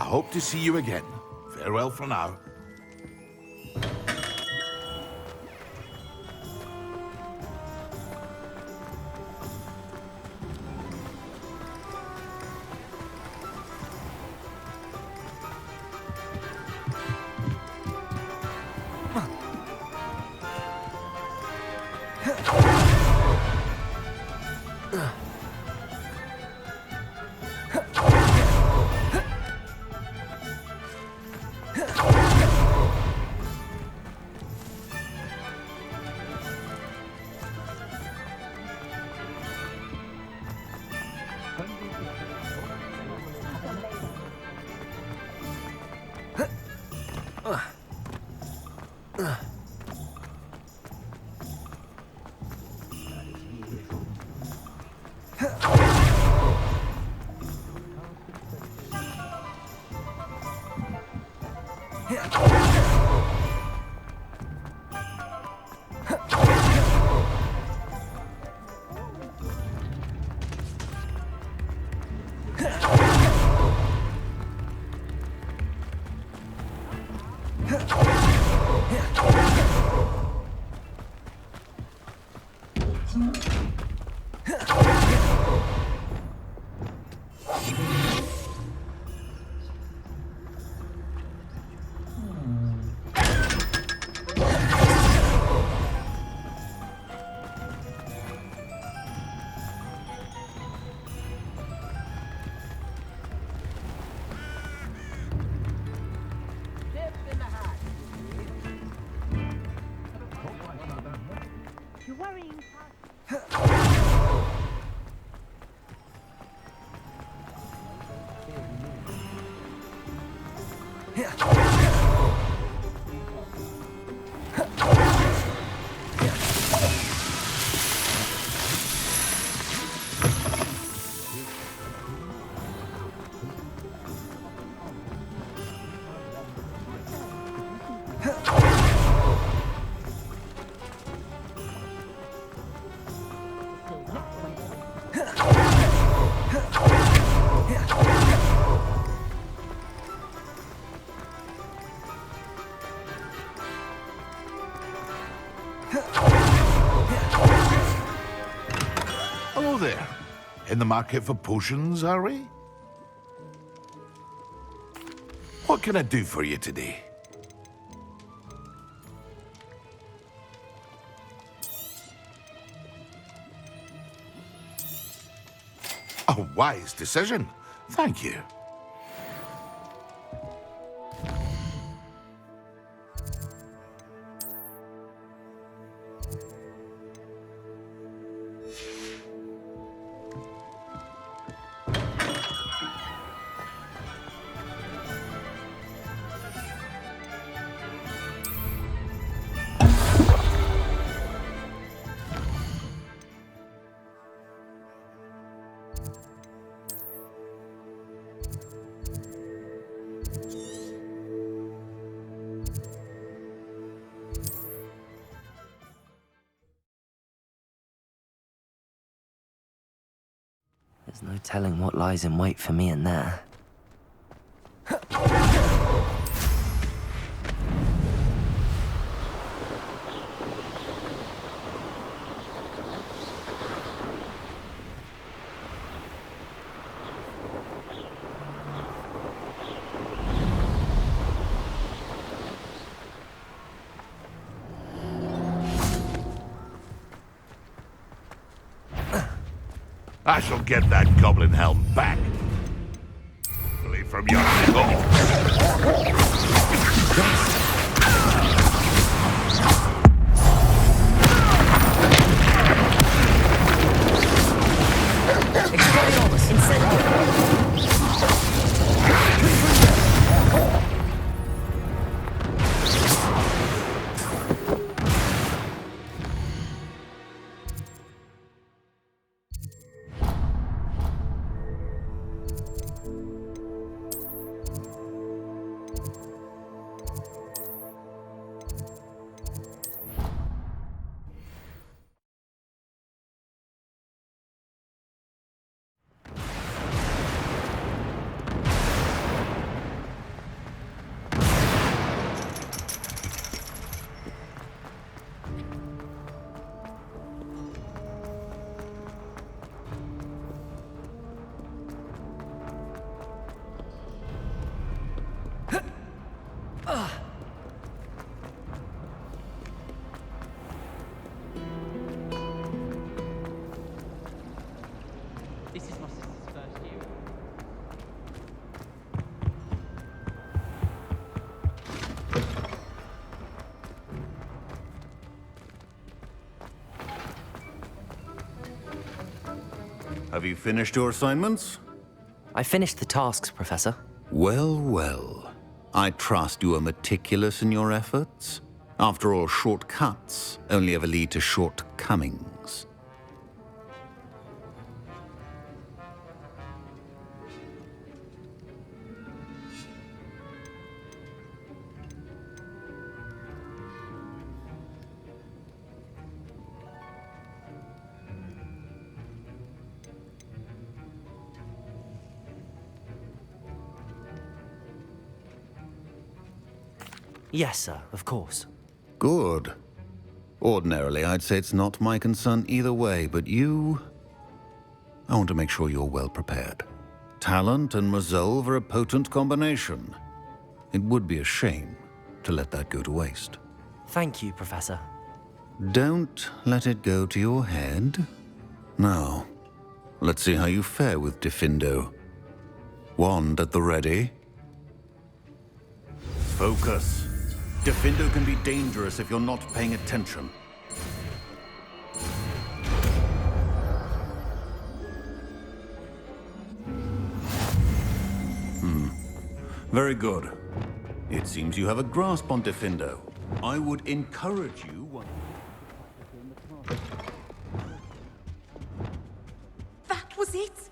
I hope to see you again. Farewell for now. Hello there. In the market for potions, are we? What can I do for you today? A wise decision. Thank you. There's no telling what lies in wait for me in there. I shall get that goblin helm back. Leave from your This is my sister's first year. Have you finished your assignments? I finished the tasks, Professor. Well, well. I trust you are meticulous in your efforts. After all, shortcuts only ever lead to shortcomings. Yes, sir, of course. Good. Ordinarily, I'd say it's not my concern either way, but you... I want to make sure you're well prepared. Talent and resolve are a potent combination. It would be a shame to let that go to waste. Thank you, Professor. Don't let it go to your head. Now, let's see how you fare with Diffindo. Wand at the ready. Focus. Diffindo can be dangerous if you're not paying attention. Very good. It seems you have a grasp on Diffindo. I would encourage you... That was it?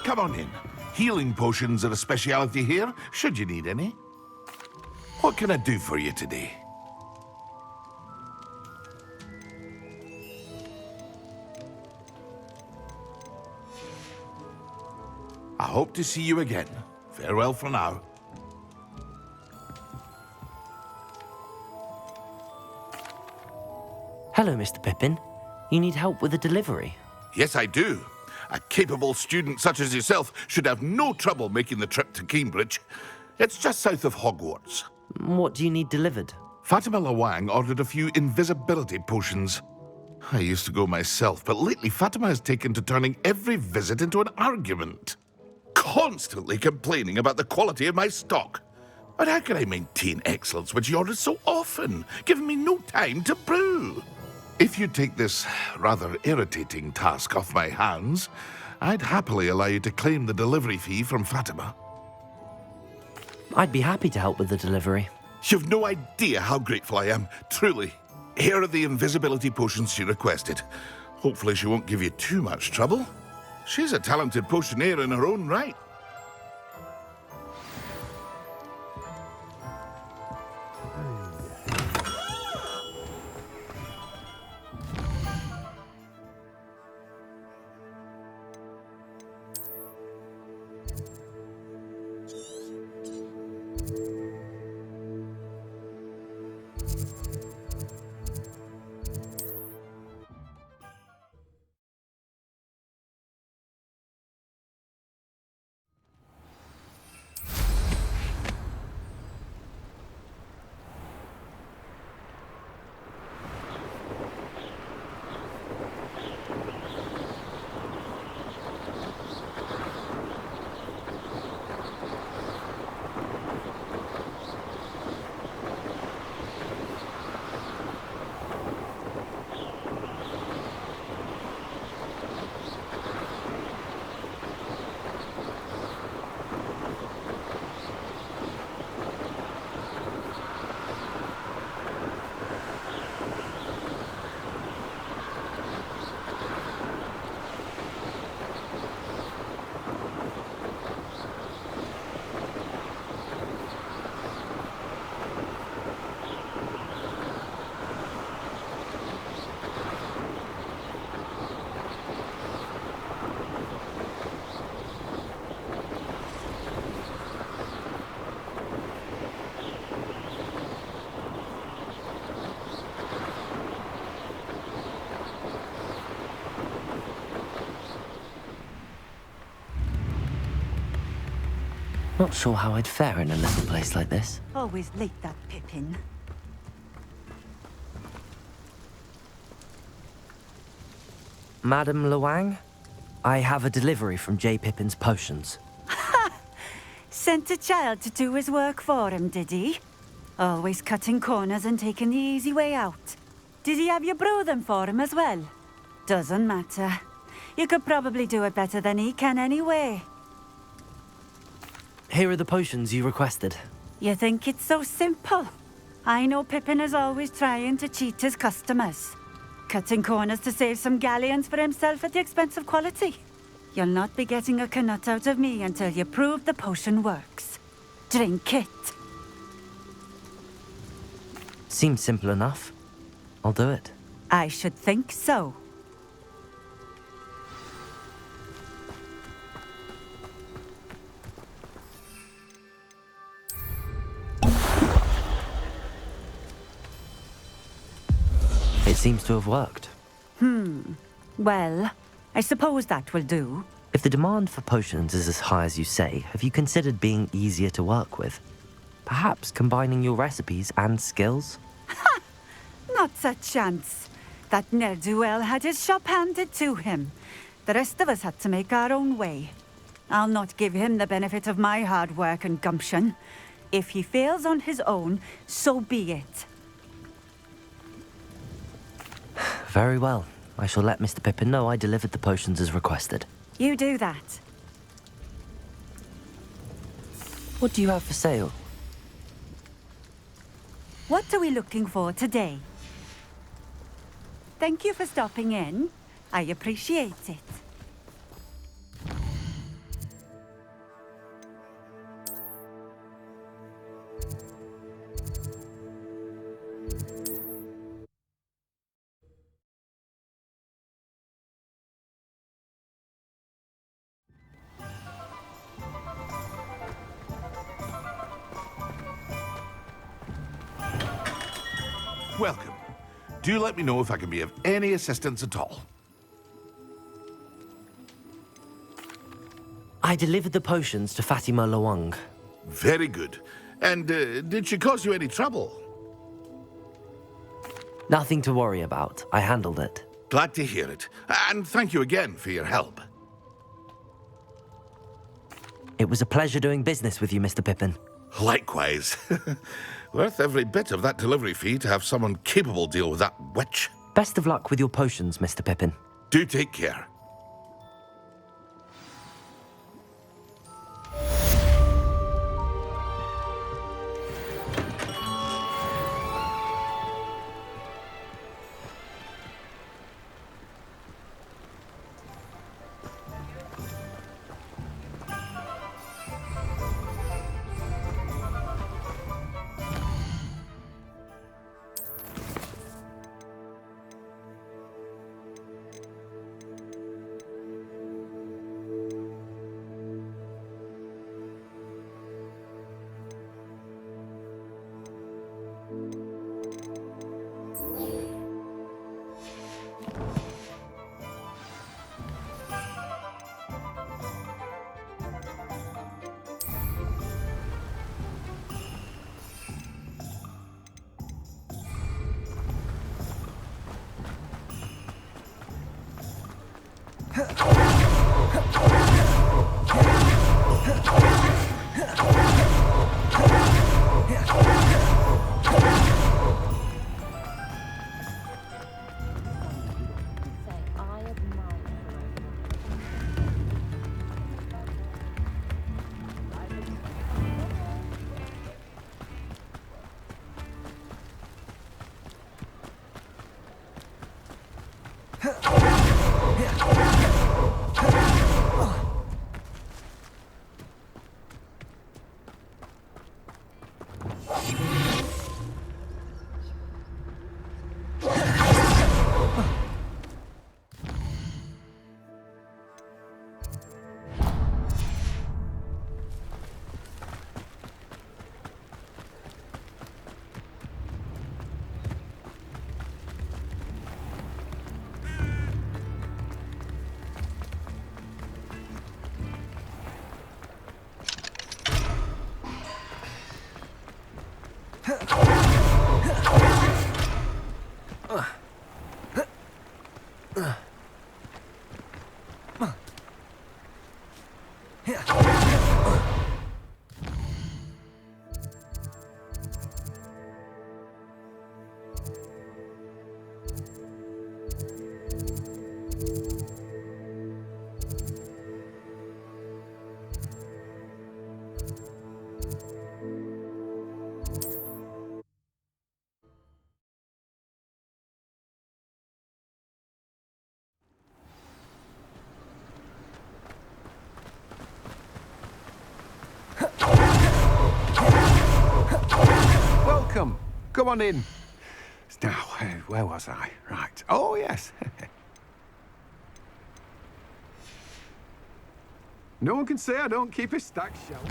Come on in. Healing potions are a speciality here, should you need any. What can I do for you today? I hope to see you again. Farewell for now. Hello, Mr. Pippin. You need help with a delivery? Yes, I do. A capable student such as yourself should have no trouble making the trip to Cambridge. It's just south of Hogwarts. What do you need delivered? Fatima Lawang ordered a few invisibility potions. I used to go myself, but lately Fatima has taken to turning every visit into an argument. Constantly complaining about the quality of my stock. But how can I maintain excellence when she orders so often, giving me no time to brew? If you take this rather irritating task off my hands, I'd happily allow you to claim the delivery fee from Fatima. I'd be happy to help with the delivery. You've no idea how grateful I am, truly. Here are the invisibility potions she requested. Hopefully she won't give you too much trouble. She's a talented potioneer in her own right. Not sure how I'd fare in a little place like this. Always late, that Pippin. Madam Luang, I have a delivery from J. Pippin's potions. Sent a child to do his work for him, did he? Always cutting corners and taking the easy way out. Did he have you brew them for him as well? Doesn't matter. You could probably do it better than he can anyway. Here are the potions you requested. You think it's so simple? I know Pippin is always trying to cheat his customers. Cutting corners to save some galleons for himself at the expense of quality. You'll not be getting a canut out of me until you prove the potion works. Drink it. Seems simple enough. I'll do it. I should think so. It seems to have worked. Well, I suppose that will do. If the demand for potions is as high as you say, have you considered being easier to work with? Perhaps combining your recipes and skills? Not a chance. That ne'er-do-well had his shop handed to him. The rest of us had to make our own way. I'll not give him the benefit of my hard work and gumption. If he fails on his own, so be it. Very well. I shall let Mr. Pippin know I delivered the potions as requested. You do that. What do you have for sale? What are we looking for today? Thank you for stopping in. I appreciate it. Welcome. Do let me know if I can be of any assistance at all. I delivered the potions to Fatima Luang. Very good. And did she cause you any trouble? Nothing to worry about. I handled it. Glad to hear it. And thank you again for your help. It was a pleasure doing business with you, Mr. Pippin. Likewise. Worth every bit of that delivery fee to have someone capable deal with that witch. Best of luck with your potions, Mr. Pippin. Do take care. Welcome. Come on in. Now, where was I? Right. Oh, yes. No one can say I don't keep a stacked shelf.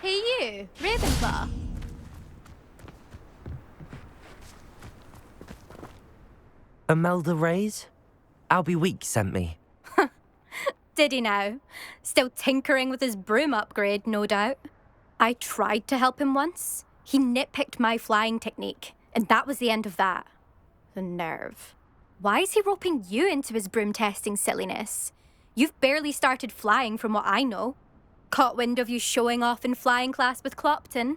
Hey you, Ravenclaw. Imelda Reyes? Albie Week sent me. Did he now? Still tinkering with his broom upgrade, no doubt. I tried to help him once. He nitpicked my flying technique, and that was the end of that. The nerve. Why is he roping you into his broom testing silliness? You've barely started flying from what I know. Caught wind of you showing off in flying class with Clopton.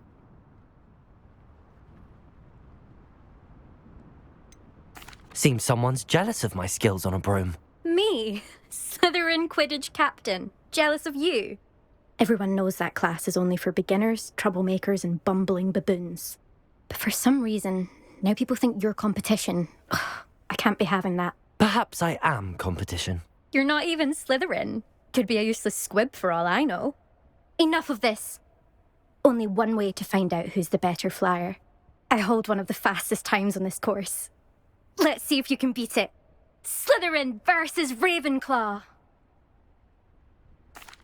Seems someone's jealous of my skills on a broom. Me? Slytherin Quidditch captain. Jealous of you? Everyone knows that class is only for beginners, troublemakers, and bumbling baboons. But for some reason, now people think you're competition. Ugh, I can't be having that. Perhaps I am competition. You're not even Slytherin. Could be a useless squib for all I know. Enough of this. Only one way to find out who's the better flyer. I hold one of the fastest times on this course. Let's see if you can beat it. Slytherin versus Ravenclaw.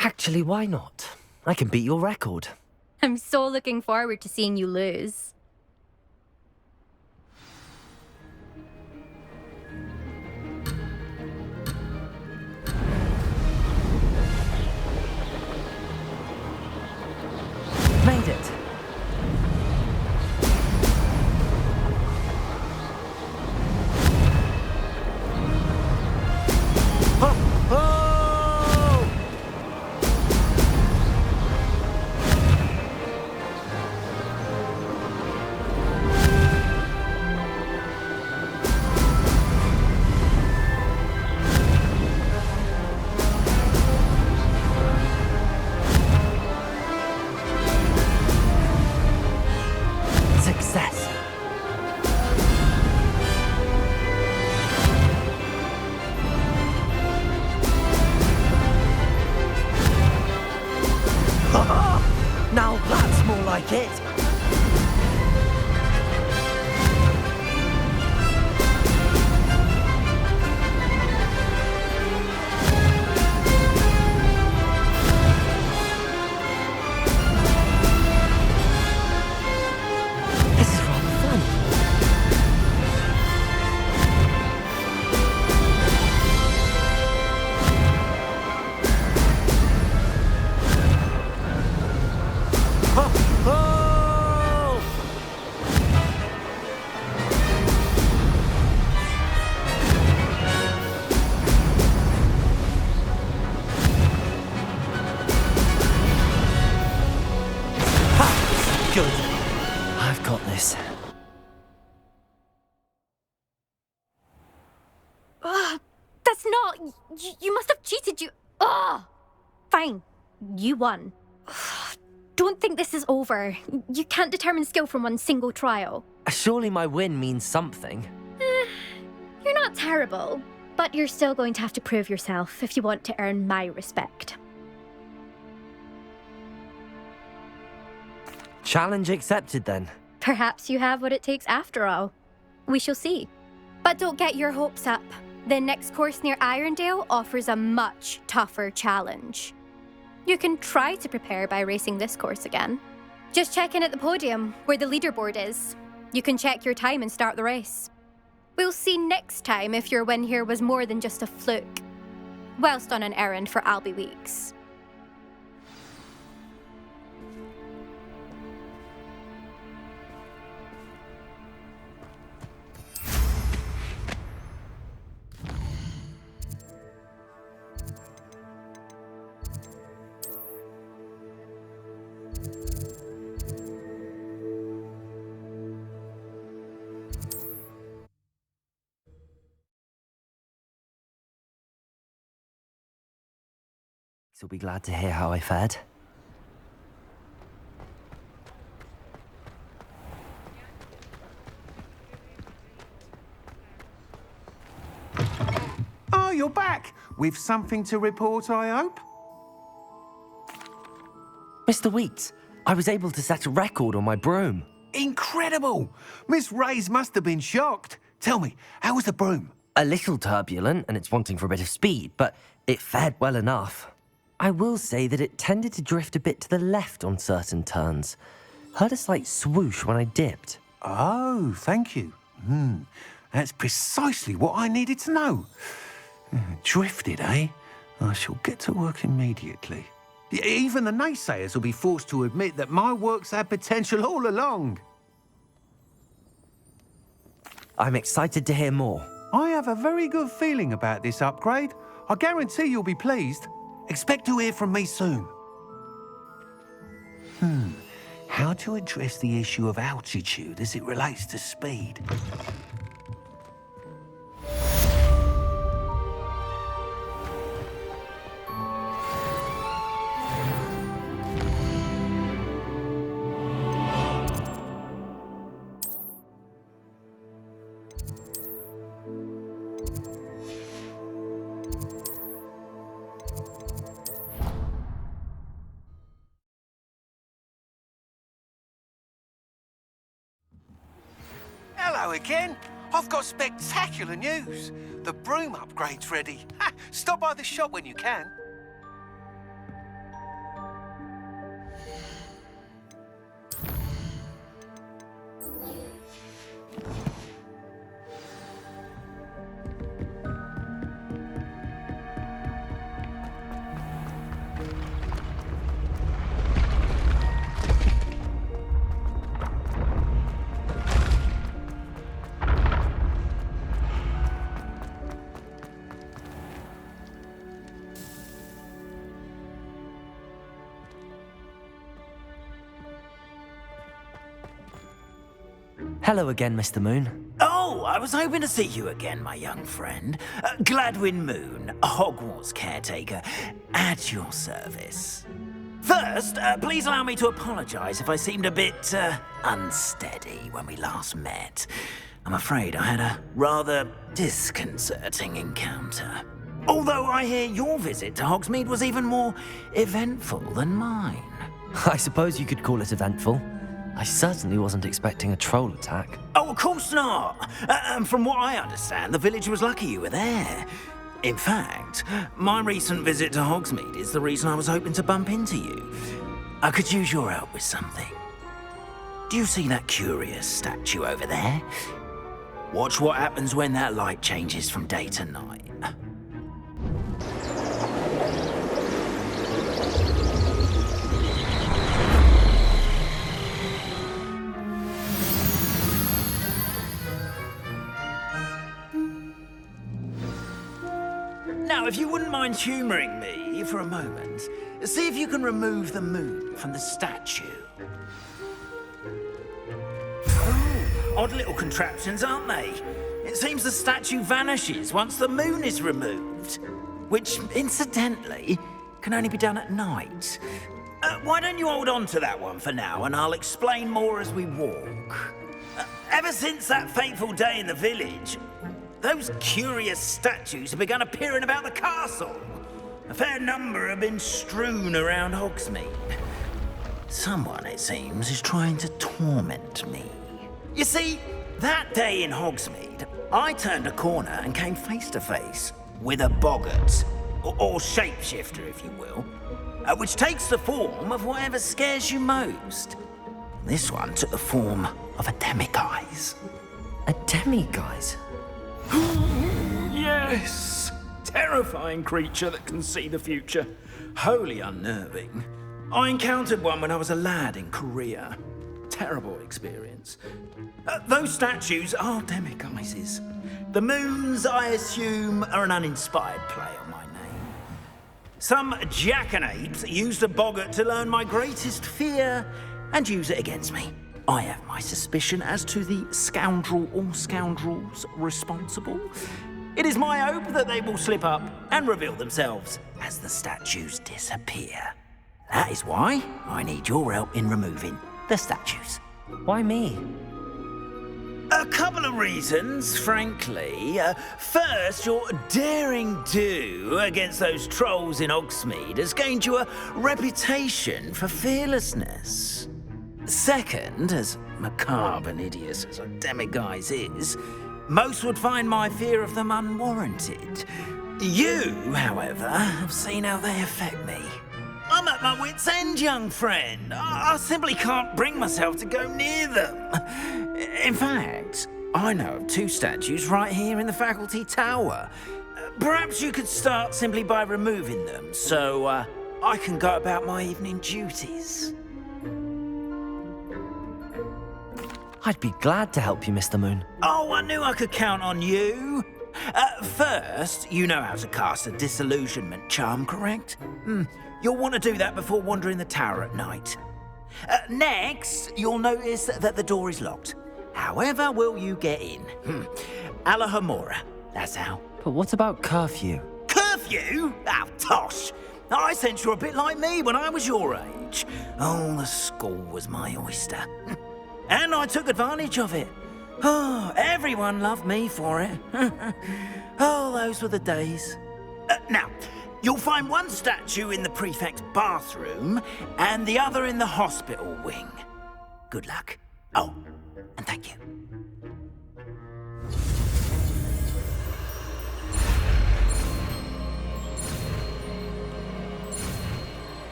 Actually, why not? I can beat your record. I'm so looking forward to seeing you lose. Made it. Success. Now that's more like it. This is rather fun. Good. I've got this. That's not... You must have cheated, you... Fine. You won. Don't think this is over. You can't determine skill from one single trial. Surely my win means something. You're not terrible, but you're still going to have to prove yourself if you want to earn my respect. Challenge accepted then. Perhaps you have what it takes after all. We shall see. But don't get your hopes up. The next course near Irondale offers a much tougher challenge. You can try to prepare by racing this course again. Just check in at the podium, where the leaderboard is. You can check your time and start the race. We'll see next time if your win here was more than just a fluke, whilst on an errand for Albie Weeks. You'll be glad to hear how I fared. Oh, you're back! With something to report, I hope? Mr. Weeks, I was able to set a record on my broom. Incredible! Miss Reyes must have been shocked. Tell me, how was the broom? A little turbulent, and it's wanting for a bit of speed, but it fared well enough. I will say that it tended to drift a bit to the left on certain turns. Heard a slight swoosh when I dipped. Oh, thank you. That's precisely what I needed to know. Drifted, eh? I shall get to work immediately. Even the naysayers will be forced to admit that my work's had potential all along. I'm excited to hear more. I have a very good feeling about this upgrade. I guarantee you'll be pleased. Expect to hear from me soon. How to address the issue of altitude as it relates to speed? again. I've got spectacular news. The broom upgrade's ready. Ha, stop by the shop when you can. Hello again, Mr. Moon. Oh, I was hoping to see you again, my young friend. Gladwin Moon, Hogwarts caretaker, at your service. First, please allow me to apologise if I seemed a bit unsteady when we last met. I'm afraid I had a rather disconcerting encounter. Although I hear your visit to Hogsmeade was even more eventful than mine. I suppose you could call it eventful. I certainly wasn't expecting a troll attack. Oh, of course not. And from what I understand, the village was lucky you were there. In fact, my recent visit to Hogsmeade is the reason I was hoping to bump into you. I could use your help with something. Do you see that curious statue over there? Watch what happens when that light changes from day to night. Now, if you wouldn't mind humouring me for a moment, see if you can remove the moon from the statue. Oh, odd little contraptions, aren't they? It seems the statue vanishes once the moon is removed, which, incidentally, can only be done at night. Why don't you hold on to that one for now, and I'll explain more as we walk. Ever since that fateful day in the village, those curious statues have begun appearing about the castle. A fair number have been strewn around Hogsmeade. Someone, it seems, is trying to torment me. You see, that day in Hogsmeade, I turned a corner and came face to face with a boggart, or shapeshifter, if you will, which takes the form of whatever scares you most. This one took the form of a demiguise. A demiguise? Yes! Terrifying creature that can see the future. Wholly unnerving. I encountered one when I was a lad in Korea. Terrible experience. Those statues are demiguises. The moons, I assume, are an uninspired play on my name. Some jackanapes used a boggart to learn my greatest fear and use it against me. I have my suspicion as to the scoundrel or scoundrels responsible. It is my hope that they will slip up and reveal themselves as the statues disappear. That is why I need your help in removing the statues. Why me? A couple of reasons, frankly. First, your daring do against those trolls in Hogsmeade has gained you a reputation for fearlessness. Second, as macabre and hideous as a demiguise is, most would find my fear of them unwarranted. You, however, have seen how they affect me. I'm at my wit's end, young friend. I simply can't bring myself to go near them. In fact, I know of 2 statues right here in the faculty tower. Perhaps you could start simply by removing them, so I can go about my evening duties. I'd be glad to help you, Mr. Moon. Oh, I knew I could count on you. First, you know how to cast a disillusionment charm, correct? You'll want to do that before wandering the tower at night. Next, you'll notice that the door is locked. However will you get in? Alahomora, that's how. But what about curfew? Curfew? Oh, tosh. I sense you're a bit like me when I was your age. Oh, the school was my oyster. And I took advantage of it. Oh, everyone loved me for it. Oh, those were the days. Now, you'll find one statue in the prefect's bathroom and the other in the hospital wing. Good luck. Oh, and thank you.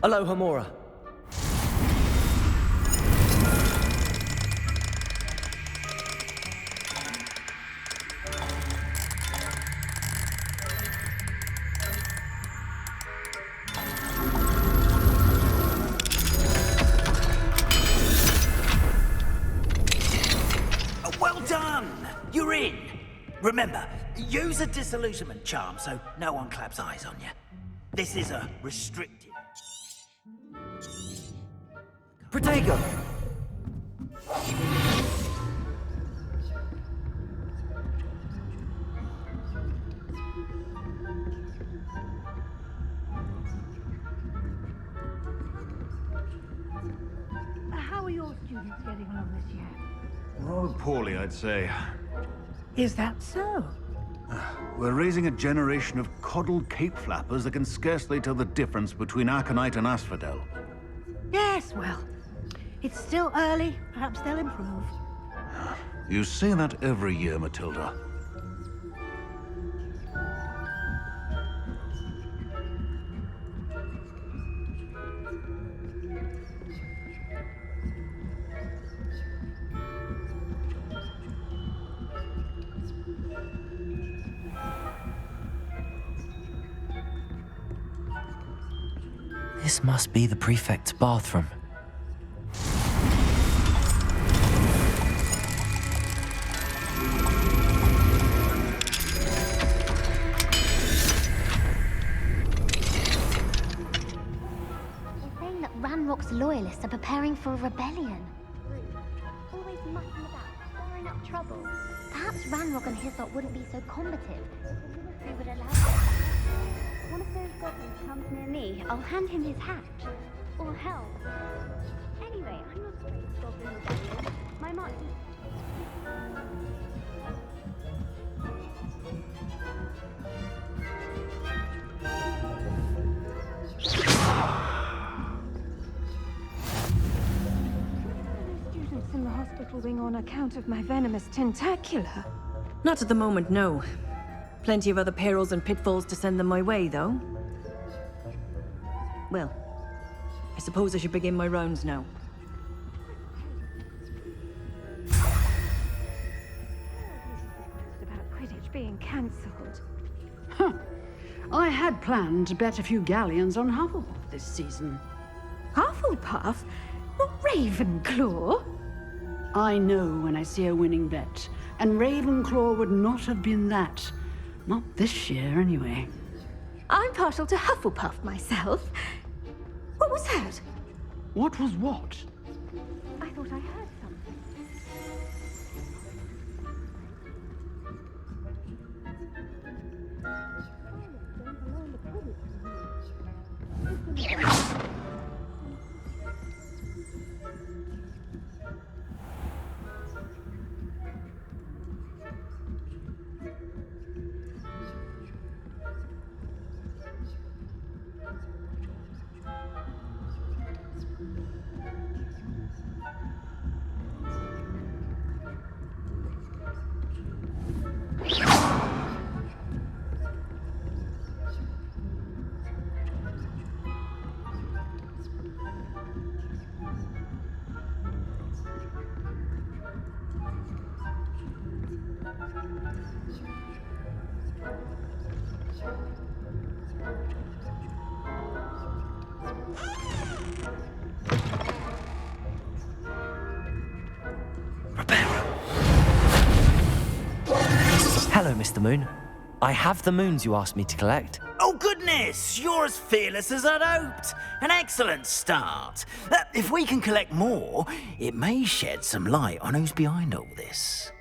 Aloha Mora. Well done! You're in. Remember, use a disillusionment charm so no one claps eyes on you. This is a restricted. Protego! How are your students getting along this year? Oh, poorly, I'd say. Is that so? We're raising a generation of coddled cape flappers that can scarcely tell the difference between Aconite and Asphodel. Yes, well, it's still early. Perhaps they'll improve. You say that every year, Matilda. This must be the prefect's bathroom. They're saying that Ranrok's loyalists are preparing for a rebellion. Always mucking about, stirring up trouble. Perhaps Ranrok and his lot wouldn't be so combative if the military would allow it. One of those goblins comes near me, I'll hand him his hat. Or help. Anyway, I'm not afraid of goblin rebellion. My mark Students in the hospital wing on account of my venomous tentacular. Not at the moment, no. Plenty of other perils and pitfalls to send them my way, though. Well, I suppose I should begin my rounds now. About Quidditch being cancelled. I had planned to bet a few galleons on Hufflepuff this season. Hufflepuff? Not Ravenclaw? I know when I see a winning bet, and Ravenclaw would not have been that. Not this year, anyway. I'm partial to Hufflepuff myself. What was that? What was what? I thought I heard something. Hello, Mr. Moon. I have the moons you asked me to collect. Oh, goodness! You're as fearless as I'd hoped. An excellent start. If we can collect more, it may shed some light on who's behind all this.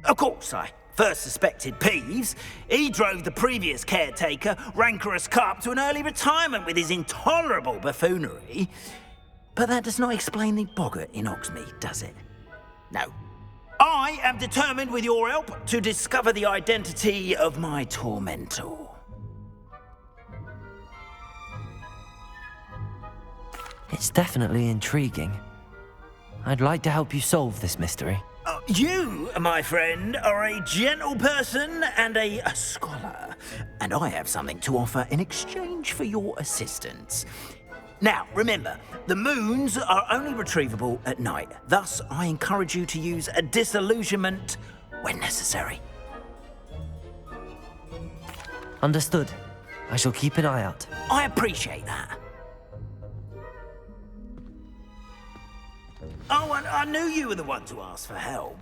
Of course, I first suspected Peeves. He drove the previous caretaker, Rancorous Carp, to an early retirement with his intolerable buffoonery. But that does not explain the boggart in Hogsmeade, does it? No. I am determined, with your help, to discover the identity of my tormentor. It's definitely intriguing. I'd like to help you solve this mystery. You, my friend, are a gentle person and a scholar, and I have something to offer in exchange for your assistance. Now, remember, the moons are only retrievable at night. Thus, I encourage you to use a disillusionment when necessary. Understood. I shall keep an eye out. I appreciate that. Oh, and I knew you were the one to ask for help.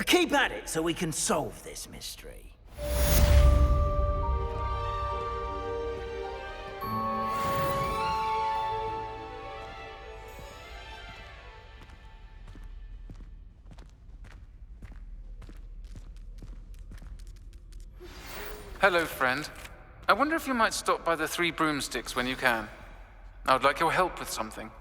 Keep at it so we can solve this mystery. Hello, friend. I wonder if you might stop by the Three Broomsticks when you can. I would like your help with something.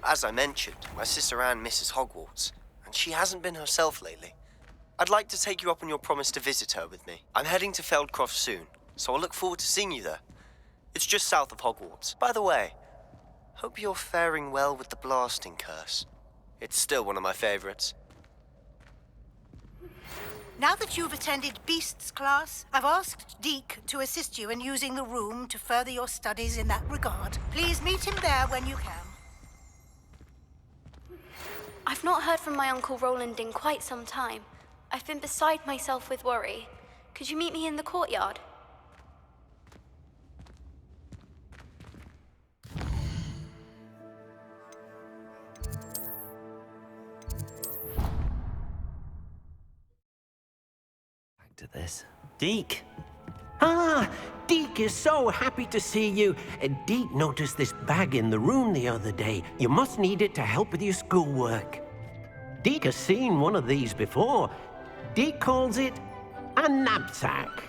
As I mentioned, my sister Anne misses Hogwarts, and she hasn't been herself lately. I'd like to take you up on your promise to visit her with me. I'm heading to Feldcroft soon, so I'll look forward to seeing you there. It's just south of Hogwarts. By the way, hope you're faring well with the blasting curse. It's still one of my favorites. Now that you've attended Beasts class, I've asked Deke to assist you in using the room to further your studies in that regard. Please meet him there when you can. I've not heard from my Uncle Roland in quite some time. I've been beside myself with worry. Could you meet me in the courtyard? Back to this. Deke. Ah, Deke is so happy to see you. Deke noticed this bag in the room the other day. You must need it to help with your schoolwork. Deke has seen one of these before. Deke calls it a knapsack.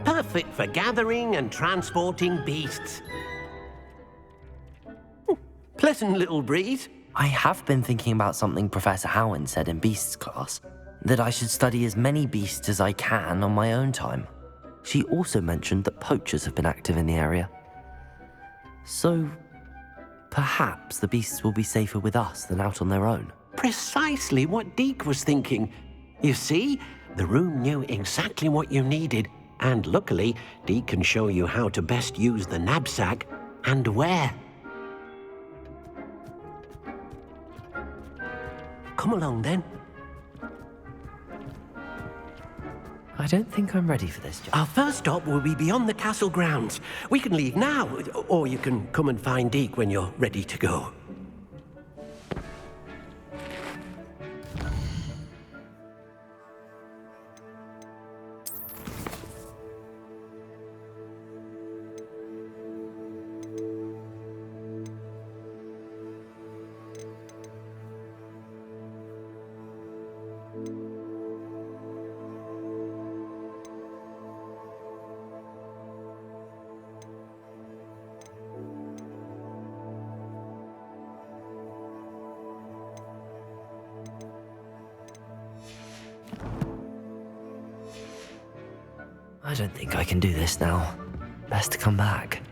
Perfect for gathering and transporting beasts. Pleasant little breeze. I have been thinking about something Professor Howin said in Beasts class, that I should study as many beasts as I can on my own time. She also mentioned that poachers have been active in the area. So, perhaps the beasts will be safer with us than out on their own. Precisely what Deke was thinking. You see, the room knew exactly what you needed, and luckily, Deke can show you how to best use the knapsack and where. Come along, then. I don't think I'm ready for this job. Our first stop will be beyond the castle grounds. We can leave now, or you can come and find Deke when you're ready to go. I don't think I can do this now. Best to come back.